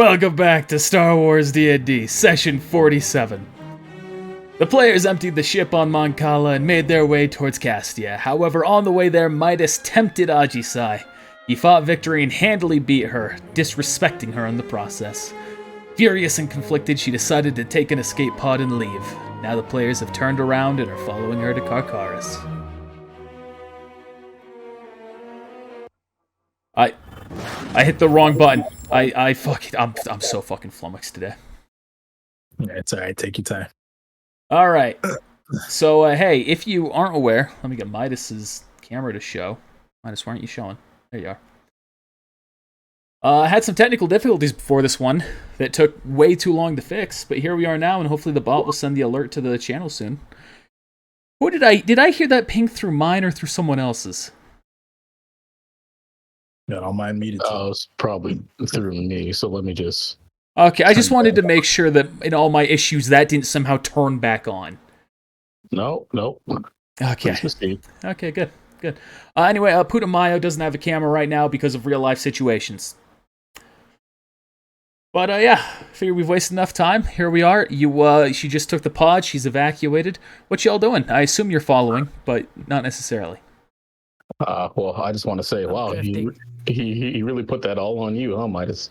Welcome back to Star Wars D&D, Session 47. The players emptied the ship on Mon Cala and made their way towards Castia. However, on the way there, Midas tempted Ajisai. He fought victory and handily beat her, disrespecting her in the process. Furious and conflicted, she decided to take an escape pod and leave. Now the players have turned around and are following her to Karkaris. I hit the wrong button. I'm so fucking flummoxed today. Yeah, it's alright, take your time. Alright. So, hey, if you aren't aware, let me get Midas's camera to show. Midas, why aren't you showing? There you are. I had some technical difficulties before this one that took way too long to fix, but here we are now, and hopefully the bot will send the alert to the channel soon. Who did I hear that ping through mine or through someone else's? No, don't mind me. It's probably through me, so let me just... Okay, I just wanted to make sure that in all my issues that didn't somehow turn back on. No. Okay. Please Okay, good. Anyway, Putumayo doesn't have a camera right now because of real-life situations. But, yeah, figure we've wasted enough time. Here we are. She just took the pod. She's evacuated. What y'all doing? I assume you're following, but not necessarily. Well, I just want to say, wow, he really put that all on you, huh, Midas?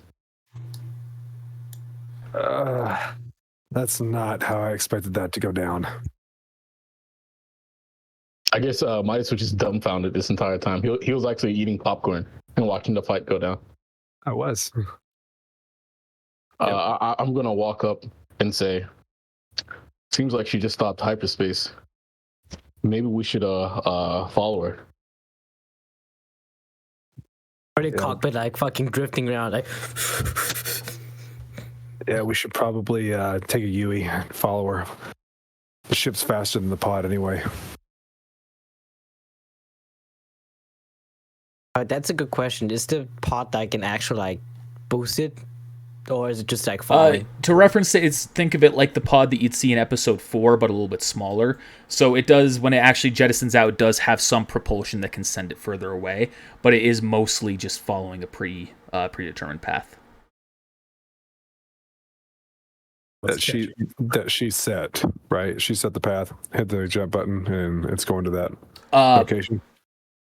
That's not how I expected that to go down. I guess Midas was just dumbfounded this entire time. He was actually eating popcorn and watching the fight go down. I was. I'm going to walk up and say, seems like she just stopped hyperspace. Maybe we should follow her. The cockpit like fucking drifting around like Yeah, we should probably take a Yui and follow her. The ship's faster than the pod anyway. That's a good question. Is the pod like an actual like boosted, or is it just like following? To reference it, think of it like the pod that you'd see in episode 4, but a little bit smaller. So it does, when it actually jettisons out, it does have some propulsion that can send it further away, but it is mostly just following a predetermined path. That she set, right? She set the path, hit the jump button, and it's going to that location.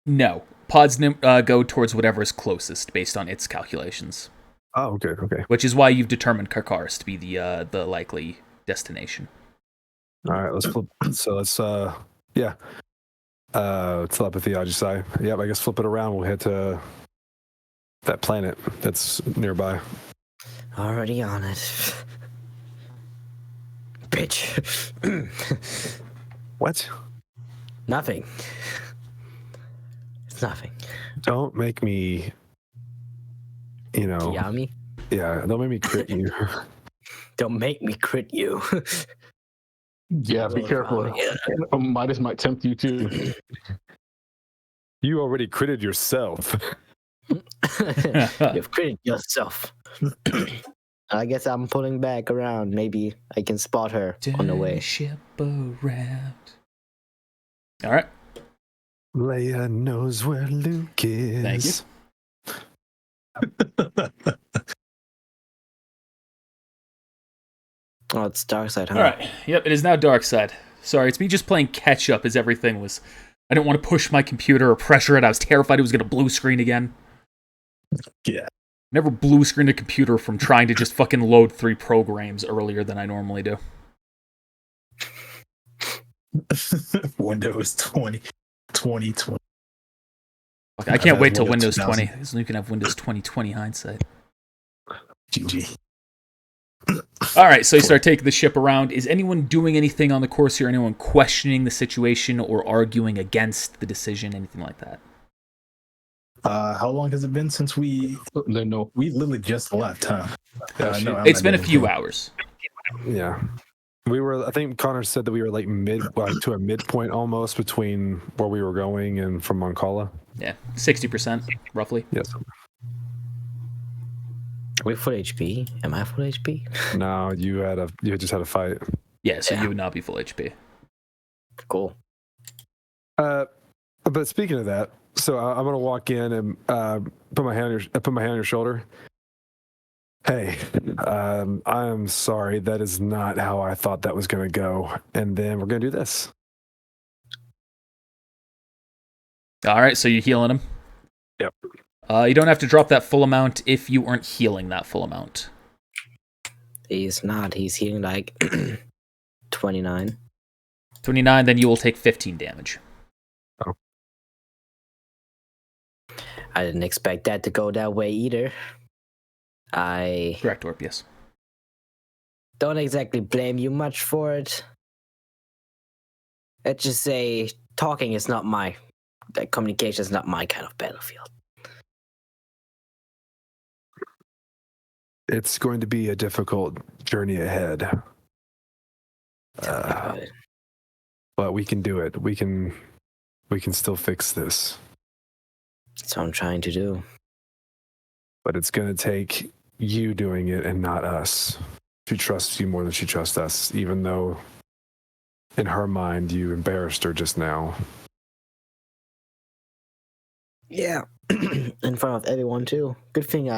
No. Pods go towards whatever is closest based on its calculations. Oh, okay. Which is why you've determined Karkaris to be the likely destination. All right, let's flip. So let's telepathy Ajisai. Yep, I guess flip it around. We'll head to that planet that's nearby. Already on it. Bitch. What? Nothing. It's nothing. Don't make me, Yami? Yeah, don't make me crit you. Don't make me crit you. Yeah, be careful. Midas might tempt you too. You already critted yourself. You've critted yourself. I guess I'm pulling back around. Maybe I can spot her on the way. Ship around. All right. Leia knows where Luke is. Thank you. Oh, it's dark side, huh? All right. Yep, it is now dark side. Sorry, it's me just playing catch up as everything was. I didn't want to push my computer or pressure it. I was terrified it was going to blue screen again. Yeah. Never blue screened a computer from trying to just fucking load 3 programs earlier than I normally do. Windows 2020. Okay, I can't wait till Windows 20, so you can have Windows 2020 hindsight. GG. Alright, so you start taking the ship around. Is anyone doing anything on the course here? Anyone questioning the situation or arguing against the decision? Anything like that? How long has it been since we literally just left, huh? It's been a few hours. Yeah. I think Connor said that we were like to a midpoint almost between where we were going and from Mon Cala. Yeah, 60%, roughly. Yes. Are we full HP? Am I full HP? No, you just had a fight. Yeah, so you would not be full HP. Cool. But speaking of that, so I'm gonna walk in and put my hand on your shoulder. Hey, I am sorry. That is not how I thought that was going to go. And then we're going to do this. All right, so you're healing him. Yep. You don't have to drop that full amount if you aren't healing that full amount. He's not. He's healing like 29. 29, then you will take 15 damage. Oh. I didn't expect that to go that way either. I Correct, Orp, yes. don't exactly blame you much for it. Let's just say talking is not communication is not my kind of battlefield. It's going to be a difficult journey ahead. But we can do it. We can still fix this. That's what I'm trying to do. But it's going to take you doing it and not us. She trusts you more than she trusts us, even though in her mind you embarrassed her just now. Yeah. In front of everyone too. Good thing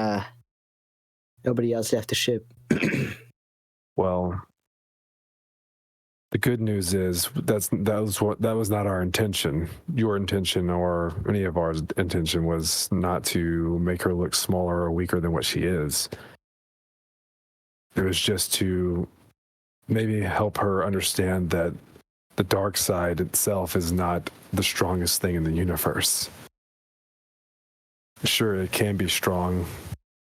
nobody else left the ship. Well, the good news is that was not our intention. Your intention or any of our intention was not to make her look smaller or weaker than what she is. It was just to maybe help her understand that the dark side itself is not the strongest thing in the universe. Sure, it can be strong,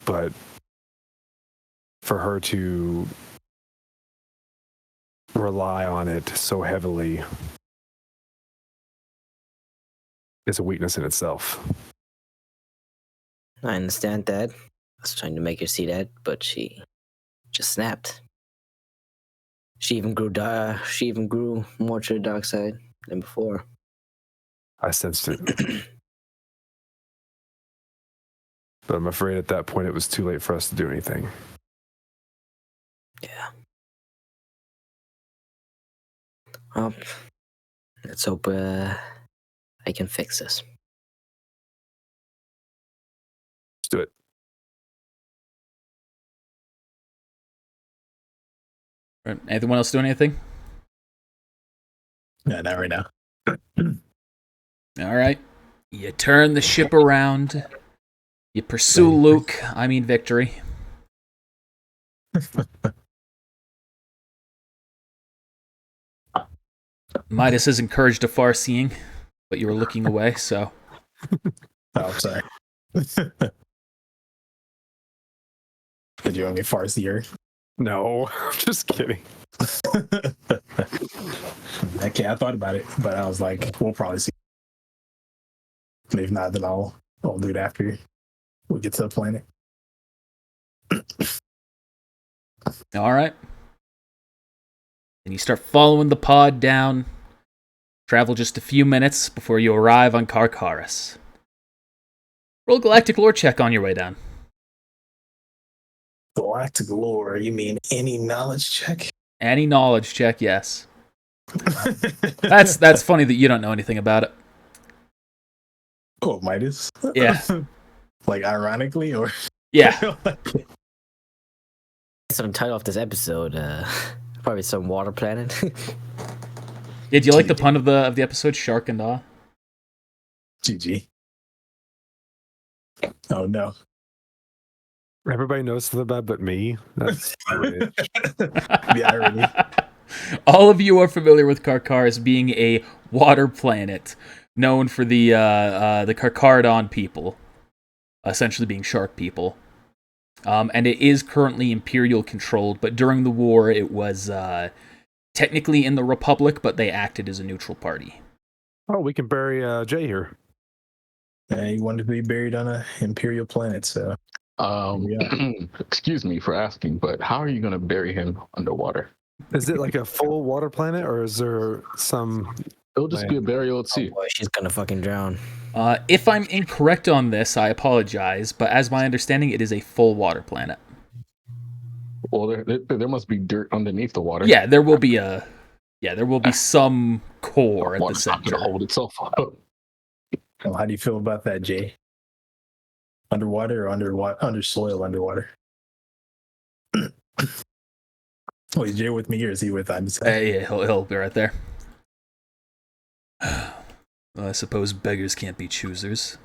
but for her to rely on it so heavily is a weakness in itself. I understand that. I was trying to make her see that, but she just snapped. She even grew more to the dark side than before. I sensed it. But I'm afraid at that point it was too late for us to do anything. Yeah. Well, let's hope I can fix this. Let's do it. Right. Anyone else doing anything? Yeah, not right now. All right. You turn the ship around. You pursue Luke. I mean, Victory. Midas is encouraged to far-seeing, but you were looking away, so... Oh, I'm sorry. Did you want me to farce the earth? No, I'm just kidding. Okay, I thought about it, but I was like, we'll probably see. And if not, then I'll do it after we get to the planet. All right. And you start following the pod down. Travel just a few minutes before you arrive on Karkaris. Roll Galactic Lore check on your way down. Galactic lore, you mean any knowledge check? Any knowledge check, yes. That's funny that you don't know anything about it. Oh, Midas? Yeah. Like, ironically, or? Yeah. So the title of this episode, probably some water planet. Yeah, do you like the pun of the episode, Shark and Awe? GG. Oh, no. Everybody knows that but me. That's The irony. All of you are familiar with Karkaris being a water planet known for the Karkardon people, essentially being shark people. And it is currently Imperial controlled, but during the war it was technically in the Republic, but they acted as a neutral party. Oh, we can bury Jay here. Yeah, he wanted to be buried on an Imperial planet, so. Excuse me for asking, but how are you going to bury him underwater? Is it like a full water planet, or is there some... It'll just be a burial at sea. Oh boy, she's gonna fucking drown. If I'm incorrect on this, I apologize, but as my understanding, it is a full water planet. Well, there must be dirt underneath the water. Yeah, there will be some core at the Water's not center. going to hold itself up. Well, how do you feel about that, Jay? Underwater or under soil underwater? Wait, is Jay with me or is he with Imsa? Yeah, he'll be right there. Well, I suppose beggars can't be choosers.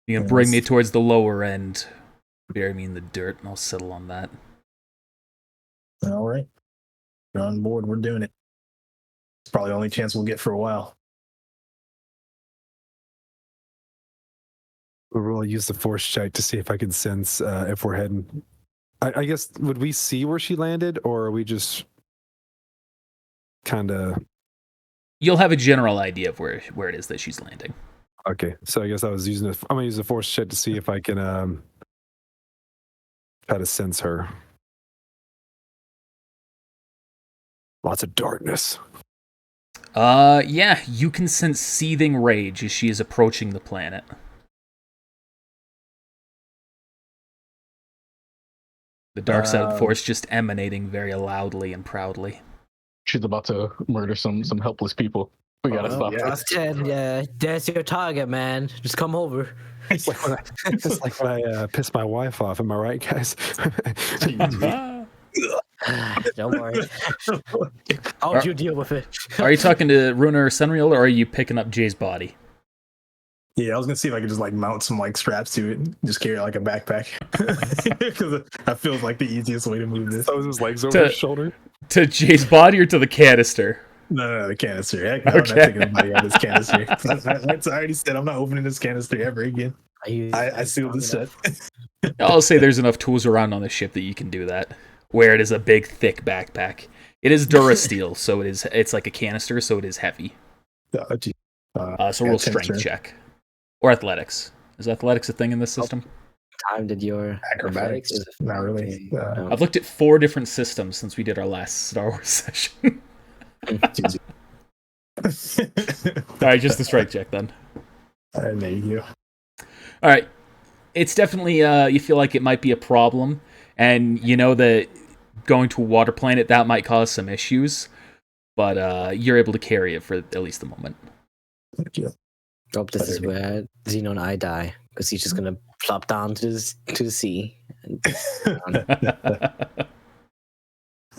You can bring me towards the lower end, bury me in the dirt, and I'll settle on that. All right. You're on board. We're doing it. It's probably the only chance we'll get for a while. We'll use the force check to see if I can sense if we're heading. I guess, would we see where she landed, or are we just kind of... You'll have a general idea of where it is that she's landing. Okay, so I guess I'm gonna use the force check to see if I can try to sense her. Lots of darkness. Yeah, you can sense seething rage as she is approaching the planet. The dark side of the force just emanating very loudly and proudly. She's about to murder some helpless people. We gotta stop her. That's 10. Yeah, that's your target, man. Just come over. It's like when I piss my wife off. Am I right, guys? Don't worry. I'll you deal with it. Are you talking to Runa or Senriel, or are you picking up Jay's body? Yeah, I was gonna see if I could just like mount some like straps to it and just carry it like a backpack. Because that feels like the easiest way to move this. Throws his legs over his shoulder. To Jay's body or to the canister? No, the canister. Heck, I'm not taking anybody out of this canister. I already said I'm not opening this canister ever again. I sealed this shut. I'll say there's enough tools around on the ship that you can do that. Where it is a big, thick backpack. It is Durasteel, so it's like a canister, so it is heavy. So roll strength check. Or athletics. Is athletics a thing in this system? Time did your acrobatics? Not really. I've looked at 4 different systems since we did our last Star Wars session. Alright, just the strength check then. There you go. Alright. It's definitely, you feel like it might be a problem, and you know that going to a water planet, that might cause some issues, but you're able to carry it for at least the moment. Thank you. Oh, this is where Xeno and I die, because he's just gonna plop down to the sea.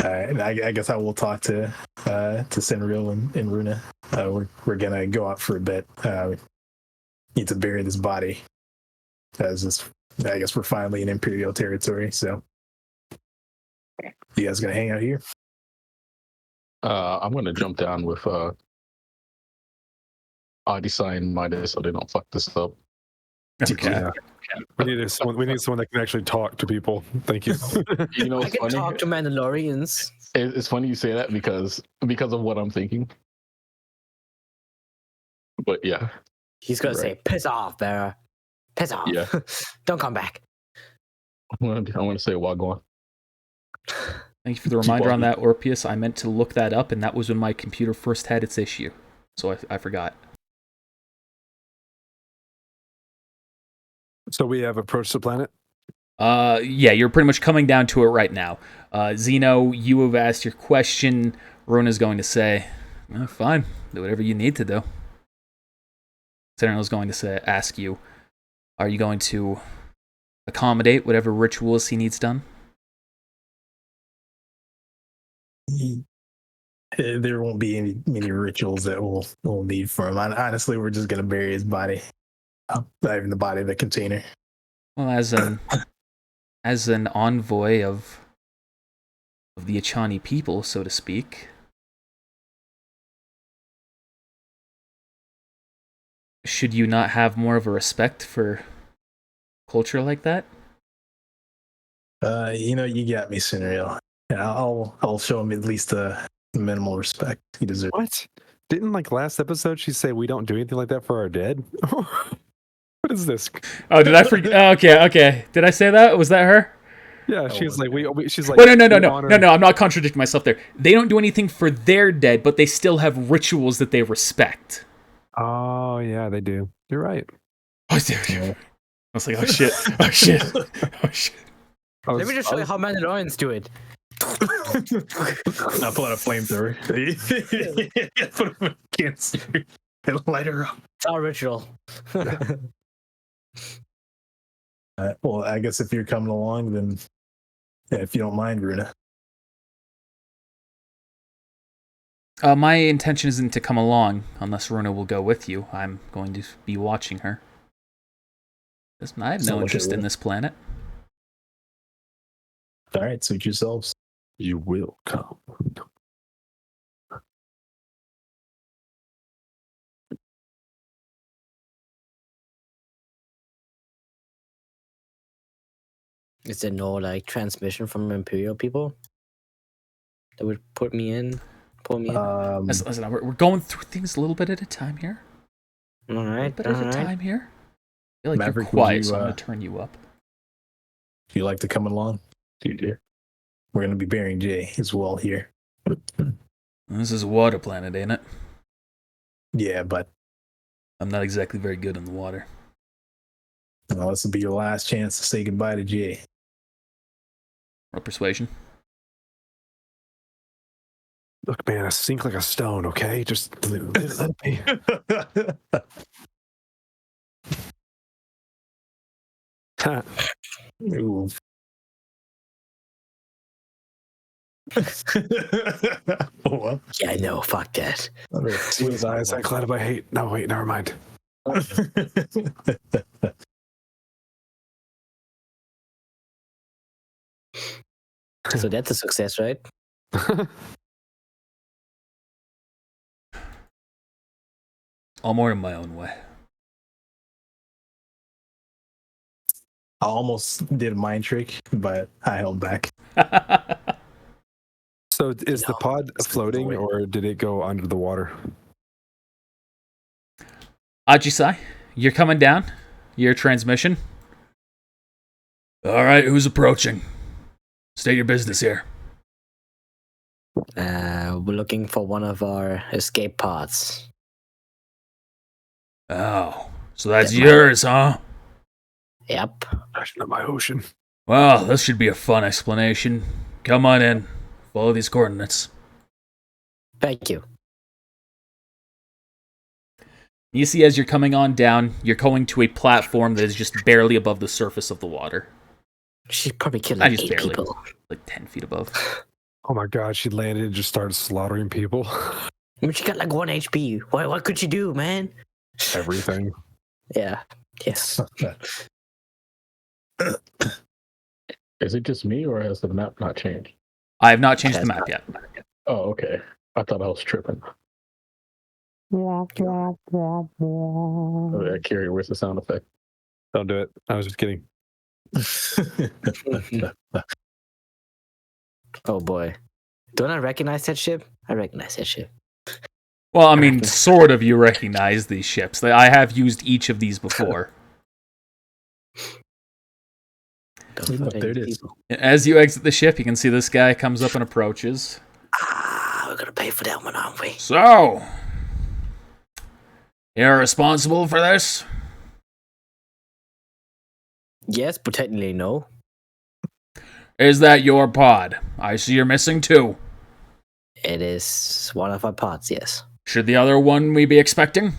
All right, I guess I will talk to Senriel and Runa. We're gonna go out for a bit. We need to bury this body. I guess we're finally in Imperial territory. So, you guys gonna hang out here? I'm gonna jump down with Odyssey and Midas so they don't fuck this up. Okay. Yeah. We need someone that can actually talk to people. Thank you. You know, I can talk to Mandalorians. It's funny you say that because of what I'm thinking. But yeah, He's gonna say, "Piss off, Barra. Piss off. Yeah. Don't come back." I want to say Wagwan. Thank you for the reminder on that, Orpheus. I meant to look that up, and that was when my computer first had its issue. So I forgot. So we have approached the planet? Yeah, you're pretty much coming down to it right now. Xeno, you have asked your question. Runa's going to say, fine, do whatever you need to do. Senriel's going to ask you, are you going to accommodate whatever rituals he needs done? There won't be many rituals that we'll need for him. Honestly, we're just gonna bury his body. Not even the body of the container. Well, as an envoy of the Echani people, so to speak, should you not have more of a respect for culture like that? You got me, Senriel. I'll show him at least a minimal respect he deserves. What? Didn't last episode she say we don't do anything like that for our dead? What is this? Oh, did I forget? Okay. Did I say that? Was that her? Yeah, she's like she's like. Well, no. I'm not contradicting myself there. They don't do anything for their dead, but they still have rituals that they respect. Oh yeah, they do. You're right. Oh, I was like, oh shit. Let me just show you how Mandalorians do it. I'll pull out a flamethrower. Put him in a canister and light her up. It's our ritual. Well, I guess if you're coming along, then if you don't mind, Runa. My intention isn't to come along unless Runa will go with you. I'm going to be watching her. I have no interest in this planet. All right, suit yourselves. You will come. Is there no like transmission from Imperial people that would pull me in? Listen, we're going through things a little bit at a time here. All right, A little bit all at a right. time here. I feel like Maverick, you're would quiet, you, so I'm going to turn you up. if you like to come along, Dude, we're going to be burying Jay as well here. This is a water planet, ain't it? Yeah, but I'm not exactly very good in the water. this will be your last chance to say goodbye to Jay. Or persuasion. Look, man, I sink like a stone. Okay, just let it be. Ooh. Oh, well. Yeah, I know. Fuck that. See his eyes, I clouded by hate. No, wait, never mind. So that's a success, right? All more in my own way. I almost did a mind trick, but I held back. So is the No, pod it's floating the way. or did it go under the water? Ajisai, you're coming down? Your transmission? Alright, who's approaching? State your business here. We're looking for one of our escape pods. Oh, so that's yours, huh? Yep. Crashing up my ocean. Well, this should be a fun explanation. Come on in. Follow these coordinates. Thank you. You see, as you're coming on down, you're going to a platform that is just barely above the surface of the water. She probably killed I like just 8 barely. people. Like 10 feet above. Oh my god, she landed and just started slaughtering people. I mean, she got like 1 HP. What could she do, man? Everything. Yeah. Yes. is it just me or has the map not changed? I have not changed the map yet. Oh, okay. I thought I was tripping. Oh, yeah, Carrie, where's the sound effect? Don't do it. I was just kidding. Oh boy. Don't I recognize that ship? I recognize that ship. Well, I mean, sort of you recognize these ships. I have used each of these before. Don't Look, put there any it is. people. As you exit the ship, you can see this guy comes up and approaches. We're gonna pay for that one, aren't we? So, you're responsible for this? Yes, but technically no. Is that your pod? I see you're missing 2. It is one of our pods, yes. Should the other one we be expecting?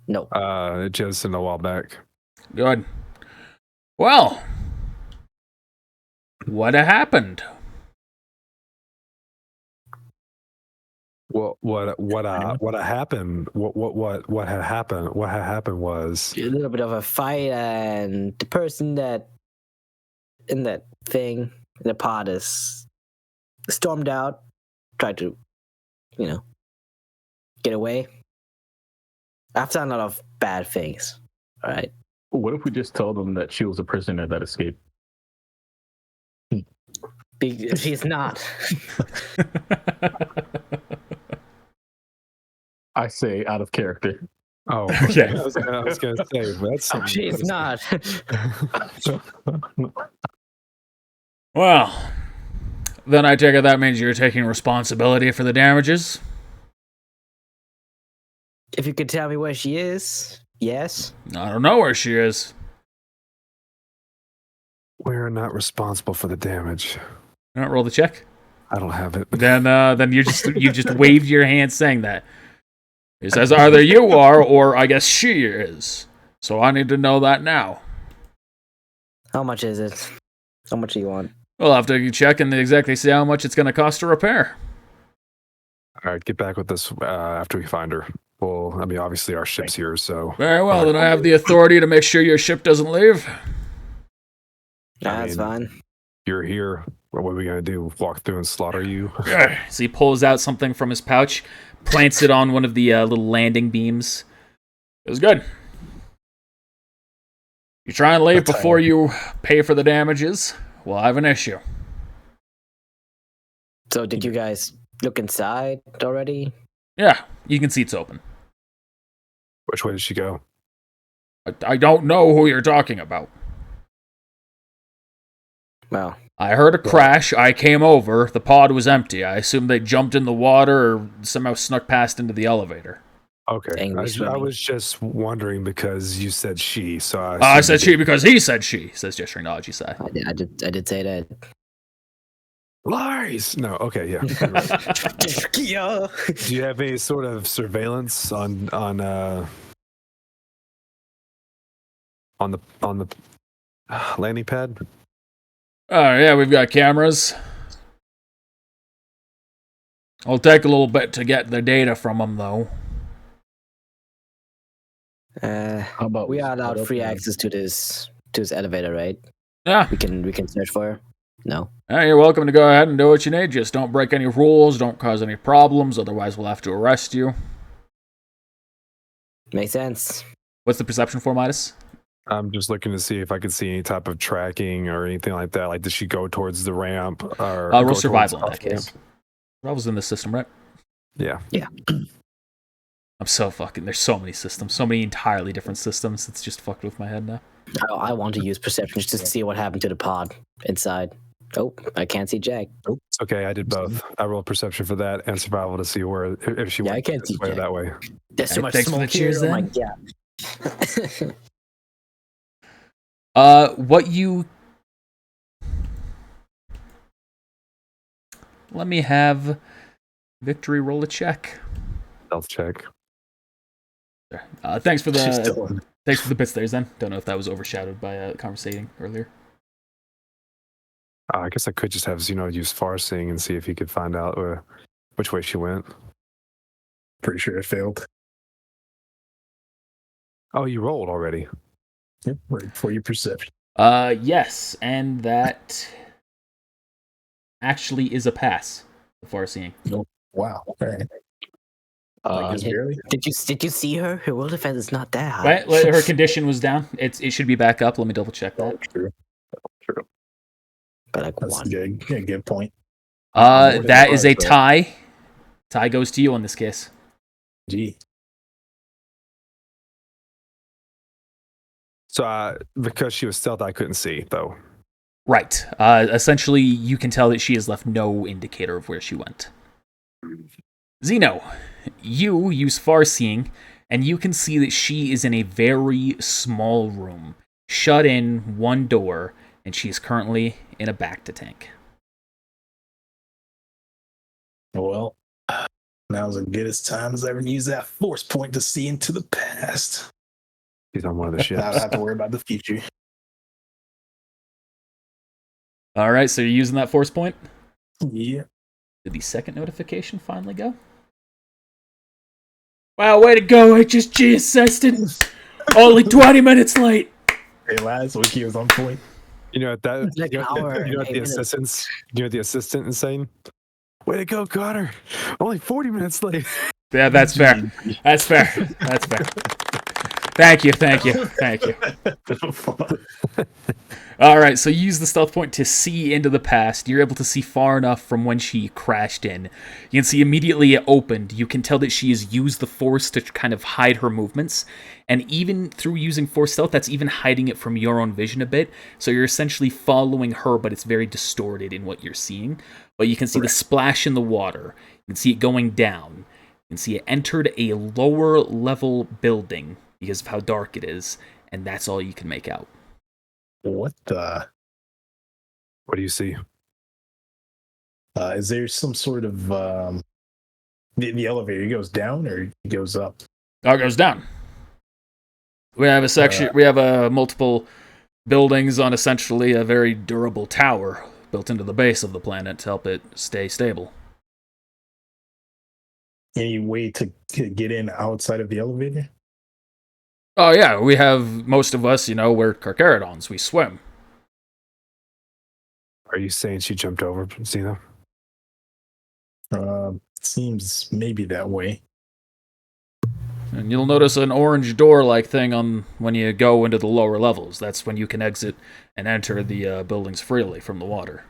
No. It just in a while back. Good. Well, what happened? What happened? What had happened? What had happened was A little bit of a fight, and the person that in that thing in the pod is stormed out, tried to, get away. I've done a lot of bad things. All right. What if we just told them that she was a prisoner that escaped? She's not. I say out of character. oh Okay. I was gonna say that's something. She's not. Well, then I take it that means you're taking responsibility for the damages? If you could tell me where she is, yes. I don't know where she is. We're not responsible for the damage. You don't roll the check? I don't have it. Then you just waved your hand saying that. He says either you are or I guess she is. So I need to know that now. How much is it? How much do you want? We'll have to check and exactly see how much it's going to cost to repair. All right, get back with us after we find her. Well, I mean, obviously our ship's here, so. Very well, then I have the authority to make sure your ship doesn't leave. That's fine. You're here. What are we gonna do? Walk through and slaughter you? So he pulls out something from his pouch, plants it on one of the little landing beams. It was good. You try and leave before you pay for the damages, we'll have an issue. So did you guys look inside already? Yeah, you can see it's open. Which way did she go? I don't know who you're talking about. Well, I heard a crash, I came over, the pod was empty. I assumed they jumped in the water or somehow snuck past into the elevator. Okay, I was just wondering because you said she, so I said she because he said she, says gesturing to Ajisai. I did say that. Lies! No, okay, yeah. Yeah. Do you have any sort of surveillance on the landing pad? Oh, yeah, we've got cameras. It'll take a little bit to get the data from them, though. How about We are split allowed up free and- access to this elevator, right? Yeah, We can search for her. No. you're welcome to go ahead and do what you need. Just don't break any rules, don't cause any problems, otherwise we'll have to arrest you. Makes sense. What's the perception for, Midas? I'm just looking to see if I could see any type of tracking or anything like that. Like, did she go towards the ramp? Or go Roll towards survival in the that case. Survival's in the system, right? Yeah. I'm so fucking... There's so many systems. So many entirely different systems. It's just fucked with my head now. I want to use perception just to see what happened to the pod inside. Oh, I can't see Jack. Oh, it's okay. I did both. I rolled perception for that and survival to see where if she Yeah, went I can't this see way or Jack. that way. There's so much Thanks for the smoke here. cheers, Oh my then. god. What you... Let me have Victory roll a check. Stealth check. Thanks for She's the still thanks for the bits there, Zen. Don't know if that was overshadowed by conversating earlier. I guess I could just have Zeno use Farseeing and see if he could find out which way she went. pretty sure it failed. Oh, you rolled already. Yep, right for your perception. Yes, and that actually is a pass. Before seeing. Wow. All right. Uh, Just barely. Did you see her? Her will defense is not that high. Right, her condition was down. It should be back up. Let me double check that. True. But like That's one. a good point. That is a tie. Tie goes to you in this case. Gee. So because she was stealth, I couldn't see though. Right. Essentially, you can tell that she has left no indicator of where she went. Zeno, you use far-seeing, and you can see that she is in a very small room, shut in, one door, and she is currently in a Bacta tank. Well, now's as good as time as ever to use that force point to see into the past. He's on one of the I ships. don't have to worry about the future. All right, so you're using that force point? Yeah. Did the second notification finally go? Wow, way to go, HSG assistant! Only 20 minutes late! Hey, lads, Wiki was on point. You know what that? Like You an know, hour, you know what 8 the minutes. assistants? You know what the assistant is saying? Way to go, Connor! Only 40 minutes late. Yeah, that's fair. That's fair. That's fair. Thank you. All right, so you use the stealth point to see into the past. You're able to see far enough from when she crashed in. You can see immediately it opened. You can tell that she has used the force to kind of hide her movements. And even through using force stealth, that's even hiding it from your own vision a bit. So you're essentially following her, but it's very distorted in what you're seeing. But you can see the splash in the water. You can see it going down. You can see it entered a lower level building because of how dark it is. And that's all you can make out. What the? What do you see? Is there some sort of the elevator goes down or it goes up? Oh, it goes down. We have a section. We have multiple buildings on essentially a very durable tower built into the base of the planet to help it stay stable. Any way to get in outside of the elevator? Oh yeah, we have most of us, we're Carcharodons. We swim. Are you saying she jumped over, Xeno? Seems maybe that way. And you'll notice an orange door-like thing on when you go into the lower levels. That's when you can exit and enter the buildings freely from the water.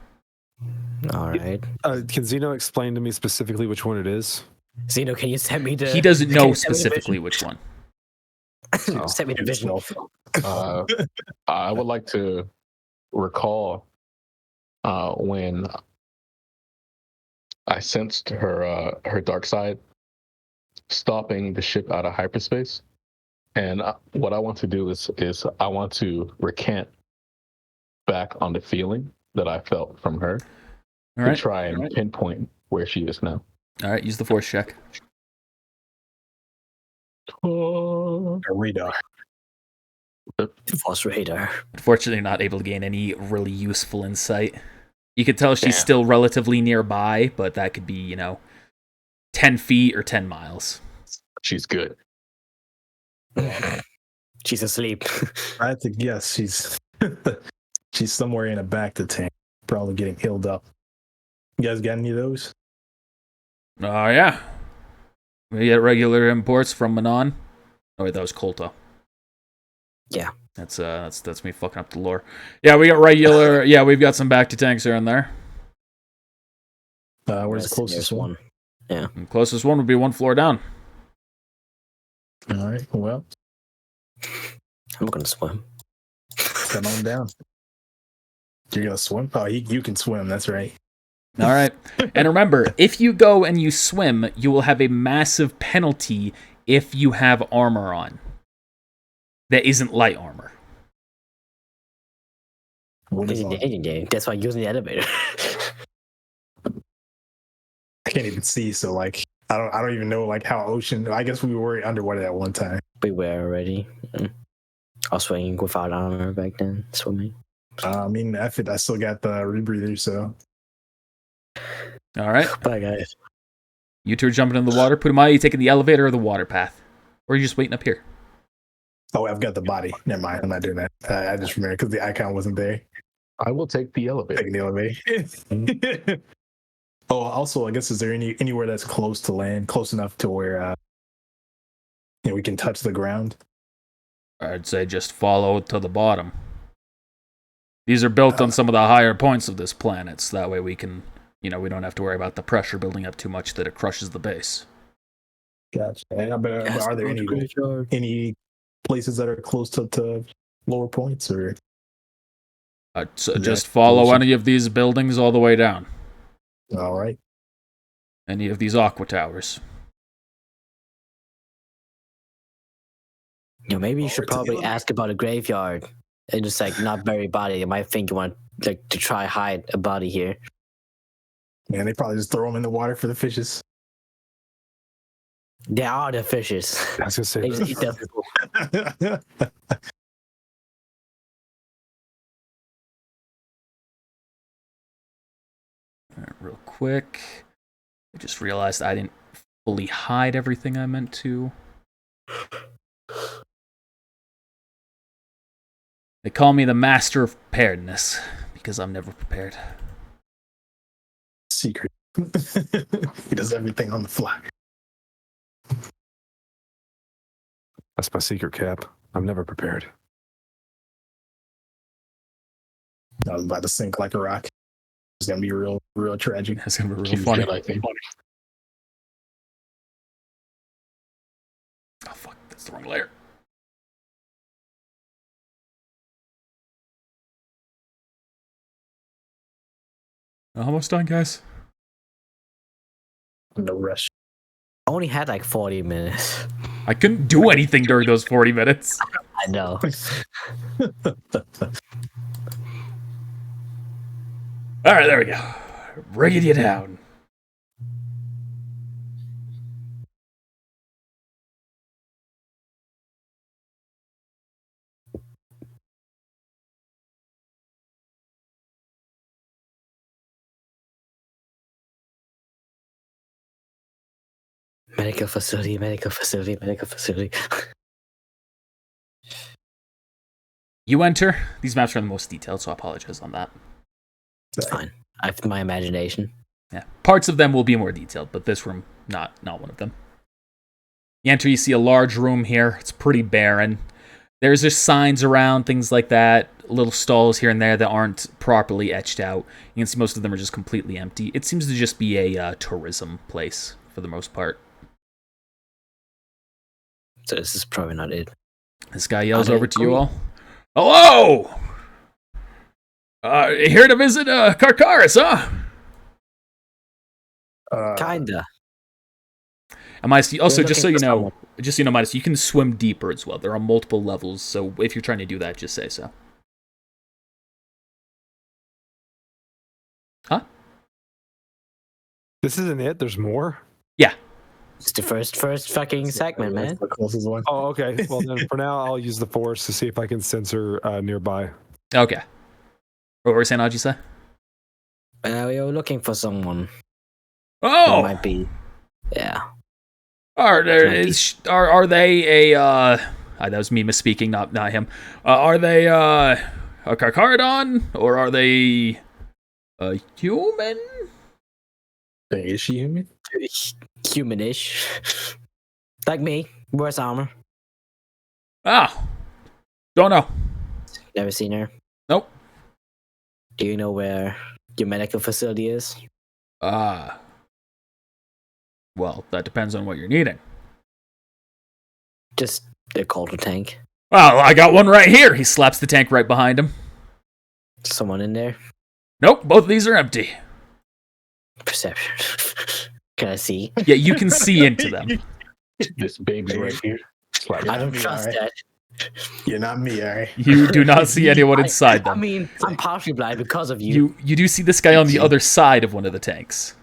All right. Can Xeno explain to me specifically which one it is? Zeno, can you send me the? He doesn't can know you send me the specifically vision? which one. Send me the vision. I would like to recall when I sensed her dark side stopping the ship out of hyperspace, and what I want to do is I want to recant back on the feeling that I felt from her All to right. try and pinpoint where she is now. All right. Use the force check. A radar. False radar. Unfortunately, not able to gain any really useful insight. You could tell she's Damn. still relatively nearby, but that could be, 10 feet or 10 miles. She's good. She's asleep. I have to guess she's she's somewhere in a bacta tank, probably getting healed up. You guys got any of those? Oh, yeah. We get regular imports from Manon. Oh, wait, that was Kolta. Yeah. That's me fucking up the lore. Yeah, we got regular. Yeah, we've got some bacta tanks here and there. Where's the There's closest one? Yeah. The closest one would be one floor down. All right. Well, I'm gonna swim. come on down. You're gonna swim? Oh, you can swim. That's right. All right. And remember, if you go and you swim, you will have a massive penalty if you have armor on. That isn't light armor. What is on? That's why I'm using the elevator. I can't even see. So like, I don't even know like how ocean. I guess we were underwater at one time. We were already. I was swimming without armor back then, swimming. I mean, I still got the rebreather. So All right. Bye, guys. You two are jumping in the water. Putumaya, you taking the elevator or the water path? Or are you just waiting up here? oh, I've got the body. Never mind. I'm not doing that. I just remembered because the icon wasn't there. I will take the elevator. Taking the elevator. Oh, also, I guess is there anywhere that's close to land, close enough to where we can touch the ground? I'd say just follow to the bottom. These are built on some of the higher points of this planet, so that way we can, we don't have to worry about the pressure building up too much that it crushes the base. Gotcha. But are there any places that are close to lower points, or So Yeah, just follow awesome. any of these buildings all the way down. all right? Any of these aqua towers. Maybe you should Over to the probably elevator. ask about a graveyard and just like not bury body. They might think you want to try hide a body here. Man, they probably just throw them in the water for the fishes. There are the fishes. I was gonna say They just eat them. All right, real quick. I just realized I didn't fully hide everything I meant to. They call me the master of preparedness because I'm never prepared. Secret. He does everything on the fly. that's my secret, Cap. I'm never prepared. I was about to sink like a rock. It's gonna be real tragic. That's gonna be real She's funny. good, I think. Oh fuck, that's the wrong layer. Almost done, guys. No rush. I only had like 40 minutes. I couldn't do anything during those 40 minutes. I know. All right, there we go. Bringing you down. Medical facility, medical facility, medical facility. You enter. These maps are the most detailed, so I apologize on that. It's fine. I have my imagination. Yeah, parts of them will be more detailed, but this room, not one of them. You enter, you see a large room here. It's pretty barren. There's just signs around, things like that, little stalls here and there that aren't properly etched out. You can see most of them are just completely empty. It seems to just be a tourism place for the most part. So this is probably not it. This guy yells Okay, over to you cool. all. Hello! Here to visit Karkaris, huh? Kinda. And Midas, also, We're just so looking you for know, Midas, you can swim deeper as well. There are multiple levels, so if you're trying to do that, just say so. Huh? This isn't it. There's more. It's the first fucking segment, man. That's the closest one. Oh, okay. Well, then for now, I'll use the force to see if I can censor nearby. Okay. What were you saying, Aji? We were looking for someone. Who Oh! might be. Yeah. Are they a that was me misspeaking, not him. Are they a Karkarodon, or are they a human? Is she human? Humanish. Like me. Wears armor. Ah, don't know. Never seen her. Nope. Do you know where your medical facility is? Well, that depends on what you're needing. Just the culture tank. Well, I got one right here. He slaps the tank right behind him. Someone in there. Nope, both of these are empty. Perception. Can I see? Yeah, you can see into them. This baby right here. Slap I don't me, trust alright. that. You're not me, alright? You do not see anyone inside I them. mean, I'm partially blind because of you. You do see this guy on the other side of one of the tanks.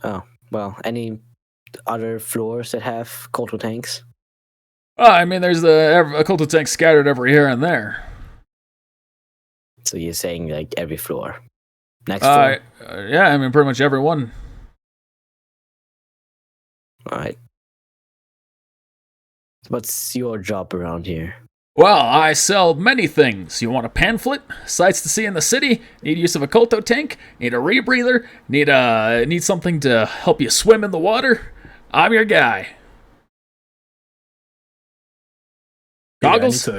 Oh, well, any other floors that have cultural tanks? I mean, there's a culture tank scattered every here and there. So you're saying like every floor? Next floor? Yeah, I mean, pretty much everyone. Alright. What's your job around here? Well, I sell many things. You want a pamphlet? Sights to see in the city? Need use of a Kolto tank? Need a rebreather? Need something to help you swim in the water? I'm your guy. Goggles?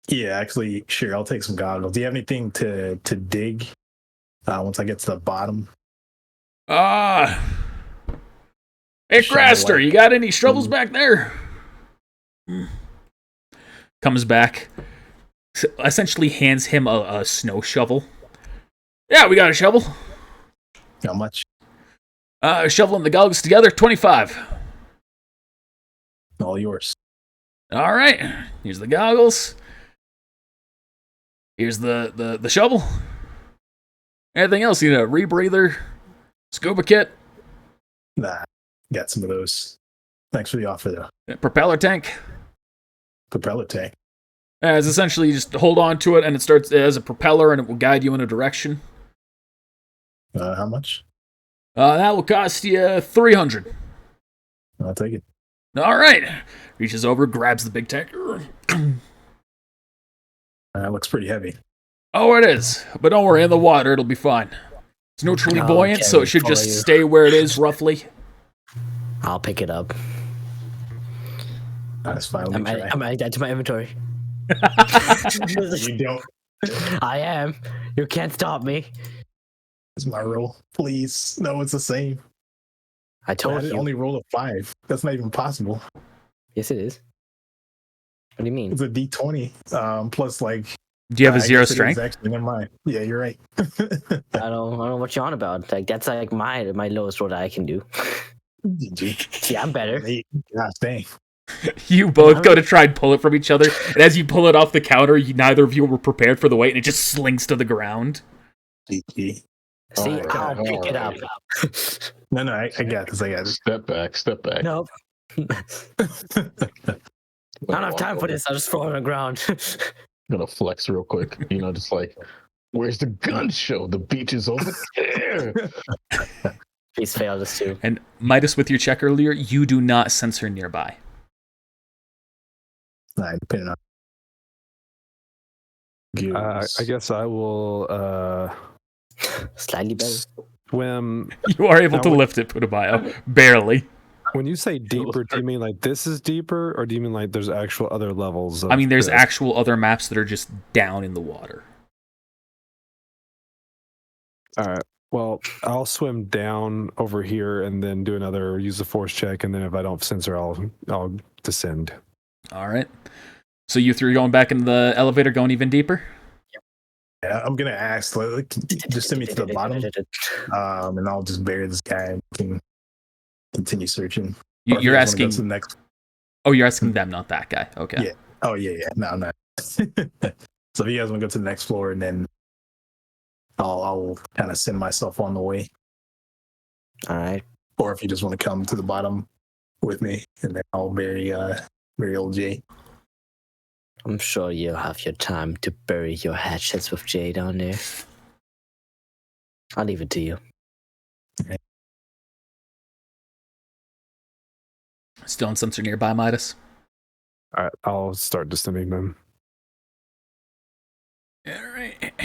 Yeah, actually, sure. I'll take some goggles. Do you have anything to dig? Once I get to the bottom. Hey, Shovel Craster, like- you got any shovels back there? Comes back. Essentially hands him a snow shovel. Yeah, we got a shovel. How much? Shovel and the goggles together, 25. All yours. All right. Here's the goggles. Here's the shovel. Anything else? You need a rebreather, scuba kit, Nah, got some of those. Thanks for the offer, though. propeller tank. Propeller tank. It's essentially you just hold on to it and it has a propeller and it will guide you in a direction. How much? That will cost you 300. I'll take it. All right. Reaches over, grabs the big tank. That looks pretty heavy. Oh, it is. But don't worry, in the water, it'll be fine. It's neutrally Oh, buoyant, okay, so it should follow just you. stay where it is, roughly. I'll pick it up. That's fine. Let I'm me adding try. that to my inventory. You don't. I am. You can't stop me. It's my roll. Please. No, it's the same. I told I you. only roll a 5. That's not even possible. Yes, it is. What do you mean? It's a D20. Plus, like. Do you have a I zero guess it is strength? Actually, never mind. Yeah, you're right. I don't know what you're on about. Like that's like my lowest roll that I can do. GG. Yeah, I'm better. Gosh dang. You both go to try and pull it from each other, and as you pull it off the counter, neither of you were prepared for the weight, and it just slinks to the ground. GG. See, Alright, I'll pick it up. No, I got this. I got this. Step back. Nope. I don't have time for this. I'll just throw it on the ground. I'm gonna flex real quick. Just like Where's the gun show? The beach is over there. He's failed us too. And Midas, with your check earlier, you do not sense her nearby. Nah, depending on. I guess I will Slightly better. swim. You are able Now, to what- lift it, Putabaya. Barely. When you say deeper, do you mean like this is deeper, or do you mean like there's actual other levels? Of I mean, there's this? actual other maps that are just down in the water. All right. Well, I'll swim down over here and then do another use the force check, and then if I don't sense her, I'll descend. All right. So you three are going back into the elevator, going even deeper? Yeah, I'm gonna ask. Like, just send me to the bottom, and I'll just bury this guy and can continue searching. Or if You're guys wanna go asking. to the next. Oh, you're asking them, not that guy. Okay. Yeah. Oh yeah. No, I'm not. So if you guys want to go to the next floor, and then I'll kind of send myself on the way, All right. or if you just want to come to the bottom with me, and then I'll bury old Jay. I'm sure you'll have your time to bury your hatchets with Jay down there. I'll leave it to you. Still in sensor nearby, Midas? All right. I'll start descending them. All right. Let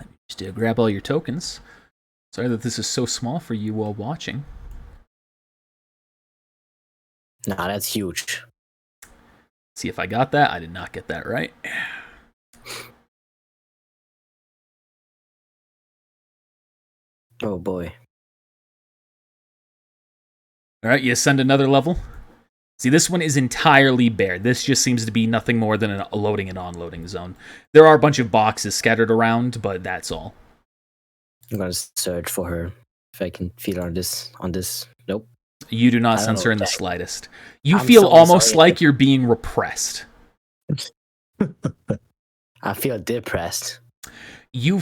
me just grab all your tokens. Sorry that this is so small for you while watching. Nah, that's huge. See if I got that. I did not get that right. Oh boy. All right, you ascend another level. See, this one is entirely bare. This just seems to be nothing more than a loading and unloading zone. There are a bunch of boxes scattered around, but that's all. I'm gonna search for her if I can feel her on this. Nope. You do not I don't sense know her in the what that- slightest. You I'm feel so almost sorry. like you're being repressed. I feel depressed. You,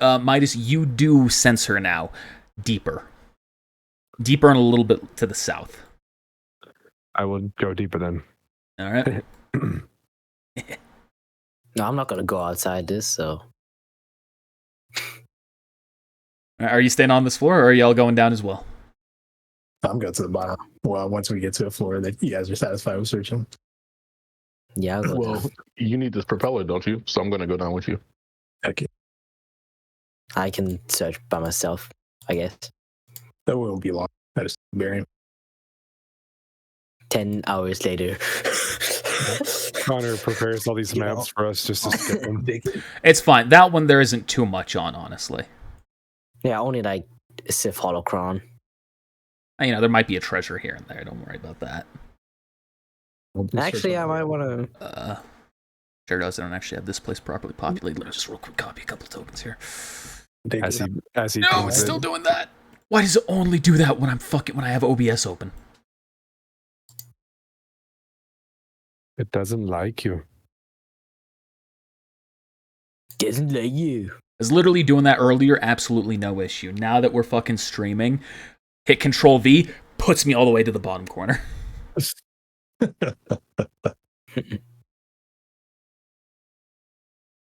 Midas, you do sense her now, deeper and a little bit to the south. I will go deeper then. All right. No, I'm not gonna go outside this. So Are you staying on this floor, or are y'all going down as well? I'm going to the bottom. Well, once we get to a floor that you guys are satisfied with searching. yeah, I'll go Well, down. you need this propeller, don't you? So I'm gonna go down with you. Okay, I can search by myself, I guess. that won't be long. I just bury him. 10 hours later. Connor prepares all these You know. maps for us just to skip them. It's fine. That one there isn't too much on, honestly. Yeah, only like Sith Holocron. You know, there might be a treasure here and there. Don't worry about that. Actually, I might want to. Sure does. I don't actually have this place properly populated. Let me just real quick copy a couple tokens here. As he No, pings it's it. still doing that. Why does it only do that when when I have OBS open? It doesn't like you. Doesn't like you. I was literally doing that earlier, absolutely no issue. Now that we're fucking streaming, hit Control V, puts me all the way to the bottom corner.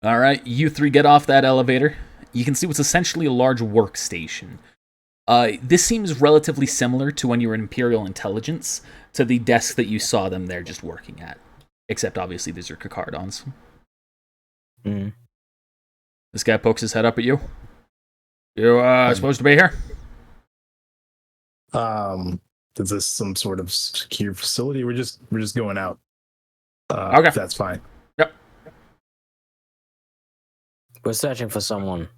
All right, you three get off that elevator. You can see what's essentially a large workstation. This seems relatively similar to when you were in Imperial Intelligence, to the desk that you saw them there just working at. Except obviously these are Kakardons. Mm. This guy pokes his head up at you. You supposed to be here? Is this some sort of secure facility? We're just going out. Okay. That's fine. We're searching for someone.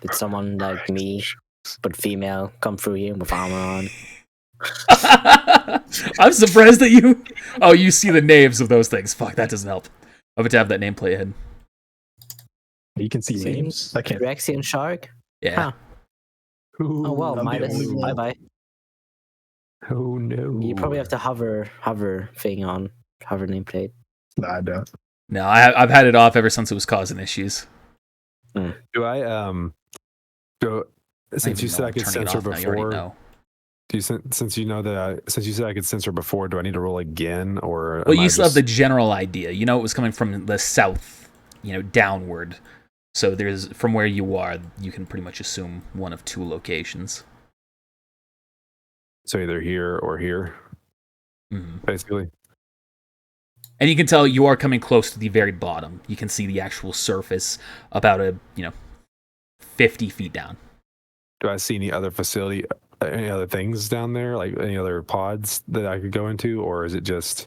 Did someone like me, but female, come through here with armor on? I'm surprised that you... Oh, you see the names of those things. Fuck, that doesn't help. I have to have that nameplate hidden. You can see See? names. I can't. Rexian Shark? Yeah. Huh. Oh well, I'm the Midas. only one. Bye bye. Oh no. You probably have to hover thing on hover nameplate. No, I don't. No, I've had it off ever since it was causing issues. Do I go since you said I could censor before? Do you since you know that since you said I could censor before, do I need to roll again or? Well, am I you still have just- the general idea. You know it was coming from the south, downward. So there's, from where you are, you can pretty much assume one of two locations. So either here or here, basically. And you can tell you are coming close to the very bottom. You can see the actual surface about 50 feet down. Do I see any other facility, any other things down there, like any other pods that I could go into, or is this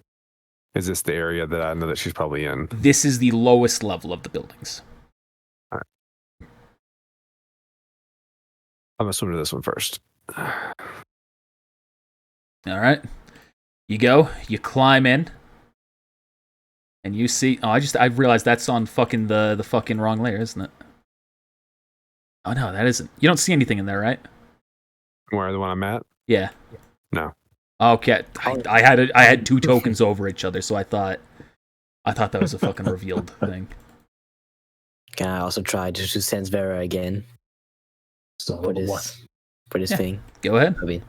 the area that I know that she's probably in? This is the lowest level of the buildings. All right. I'm gonna swim to this one first. All right. You go, you climb in, and you see. Oh, I realized that's on fucking the fucking wrong layer, isn't it? Oh no, that isn't. You don't see anything in there, right? Where the one I'm at? Yeah. No. Okay. I had two tokens over each other, so I thought that was a fucking revealed thing. Can I also try to sense Vera again? So For this thing. Go ahead. I mean,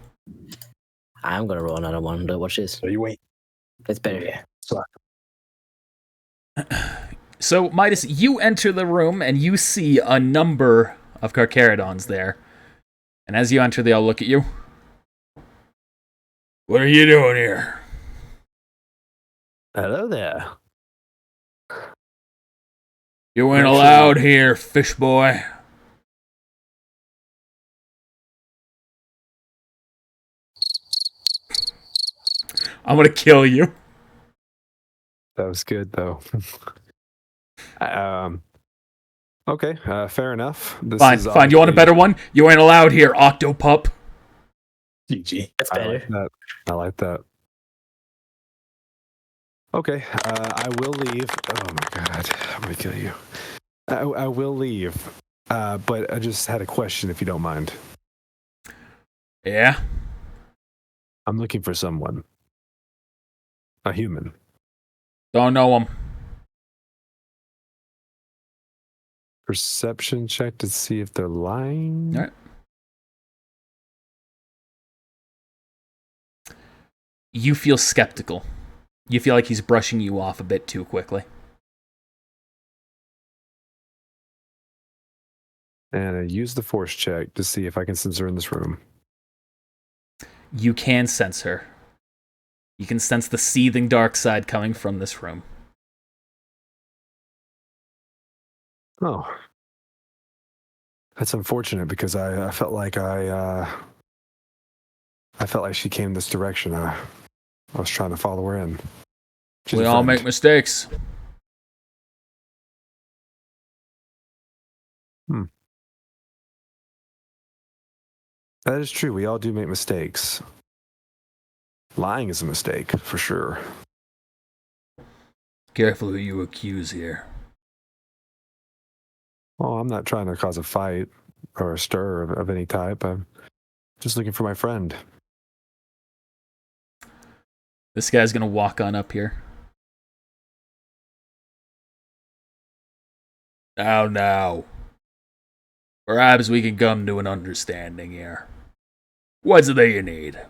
I'm gonna roll another one. But watch this. So you wait. That's better. Yeah. So So, Midas, you enter the room and you see a number of Carcharodons there. And as you enter, they all look at you. What are you doing here? Hello there. You ain't allowed here, fish boy. I'm gonna kill you. That was good though. Okay, fair enough. Fine. You want a better one? You ain't allowed here, Octopup. GG. That's I better. like that. I like that. Okay, I will leave. Oh my god, I'm gonna kill you. I will leave, but I just had a question, if you don't mind. Yeah? I'm looking for someone, a human. Don't know him. Perception check to see if they're lying. All right. You feel skeptical. You feel like he's brushing you off a bit too quickly. And I use the force check to see if I can sense her in this room. You can sense her. You can sense the seething dark side coming from this room. Oh, that's unfortunate because I felt like I felt like she came this direction. I was trying to follow her in. She's We a all friend. make mistakes. That is true. We all do make mistakes. Lying is a mistake, for sure. Careful who you accuse here. Oh, I'm not trying to cause a fight or a stir of any type. I'm just looking for my friend. This guy's gonna walk on up here. Now. Perhaps we can come to an understanding here. What's it that you need? I'm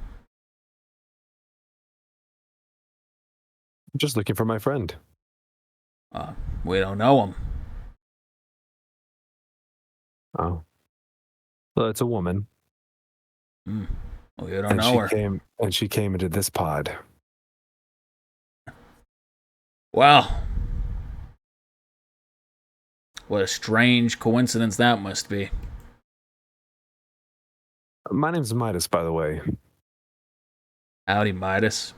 just looking for my friend. We don't know him. Oh. Well, it's a woman. We don't know her. She came into this pod. Well, what a strange coincidence that must be. My name's Midas, by the way. Howdy, Midas.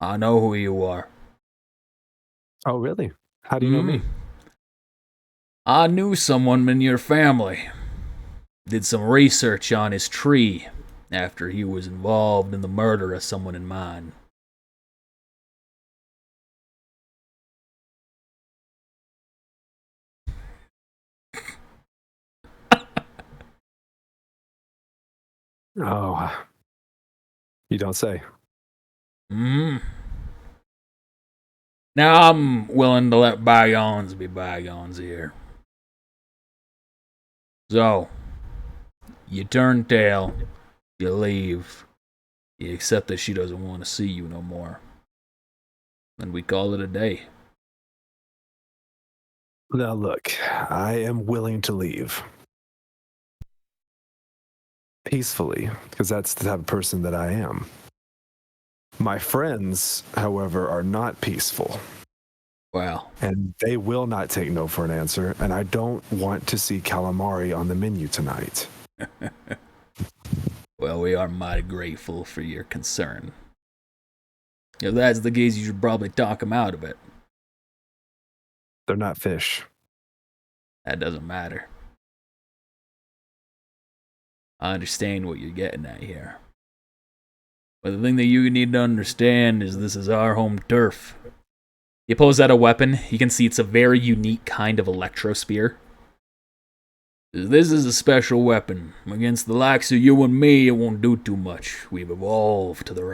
I know who you are. Oh, really? How do you know me? I knew someone in your family. Did some research on his tree after he was involved in the murder of someone in mine. Oh. You don't say. Now I'm willing to let bygones be bygones here. So, you turn tail, you leave, you accept that she doesn't want to see you no more. And we call it a day. Now, look, I am willing to leave peacefully because that's the type of person that I am. My friends, however, are not peaceful. Wow. And they will not take no for an answer. And I don't want to see calamari on the menu tonight. Well, we are mighty grateful for your concern. If that's the case, you should probably talk them out of it. They're not fish. That doesn't matter. I understand what you're getting at here. But the thing that you need to understand is this is our home turf. He pulls out a weapon. You can see it's a very unique kind of electro spear. This is a special weapon. Against the likes of you and me, it won't do too much. We've evolved to the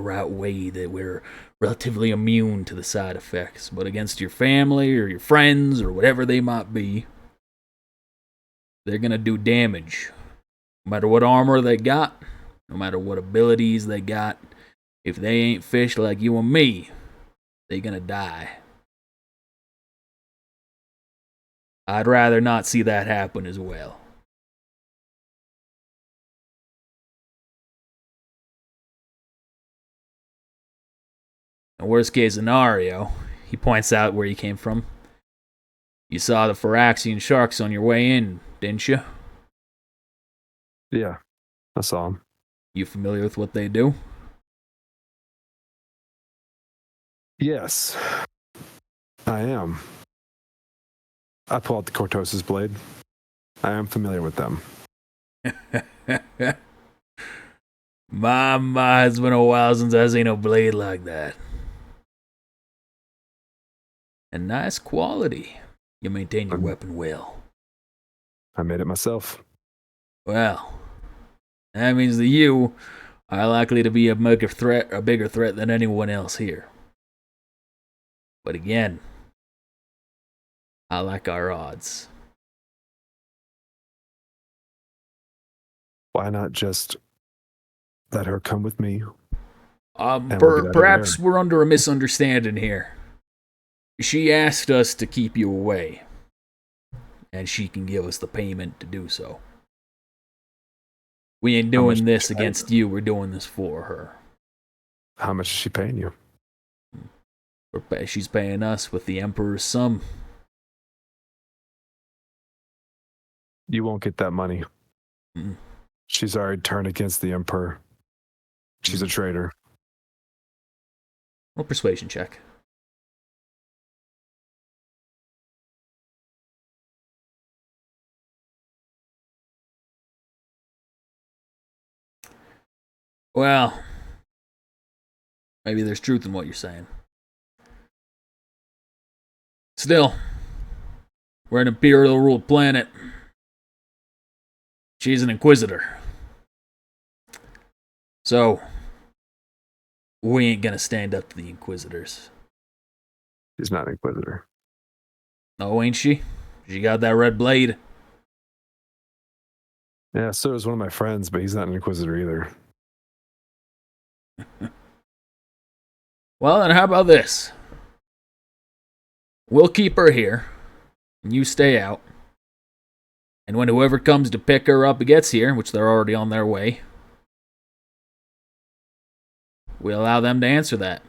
right way that we're relatively immune to the side effects. But against your family or your friends or whatever they might be, they're gonna do damage. No matter what armor they got, no matter what abilities they got, if they ain't fish like you and me, they're gonna die. I'd rather not see that happen as well. In worst case scenario, he points out where you came from. You saw the Phyraxian sharks on your way in, didn't you? Yeah, I saw them. You familiar with what they do? Yes, I am. I pull out the Cortosis blade. I am familiar with them. My, it's been a while since I've seen a blade like that. And nice quality. You maintain your weapon well. I made it myself. Well, that means that you are likely to be a bigger threat than anyone else here. But again, I like our odds. Why not just let her come with me? We'll get out of Perhaps here. we're under a misunderstanding here. She asked us to keep you away, and she can give us the payment to do so. We ain't doing this against you, we're doing this for her. How much is she paying you? She's paying us with the Emperor's sum. You won't get that money. Mm. She's already turned against the Emperor. She's a traitor. Roll persuasion check. Well, maybe there's truth in what you're saying. Still, we're an Imperial ruled planet. She's an Inquisitor. So, we ain't gonna stand up to the Inquisitors. She's not an Inquisitor. No, ain't she? She got that red blade. Yeah, so is one of my friends, but he's not an Inquisitor either. Well, then how about this? We'll keep her here, and you stay out. And when whoever comes to pick her up gets here, which they're already on their way, we allow them to answer that.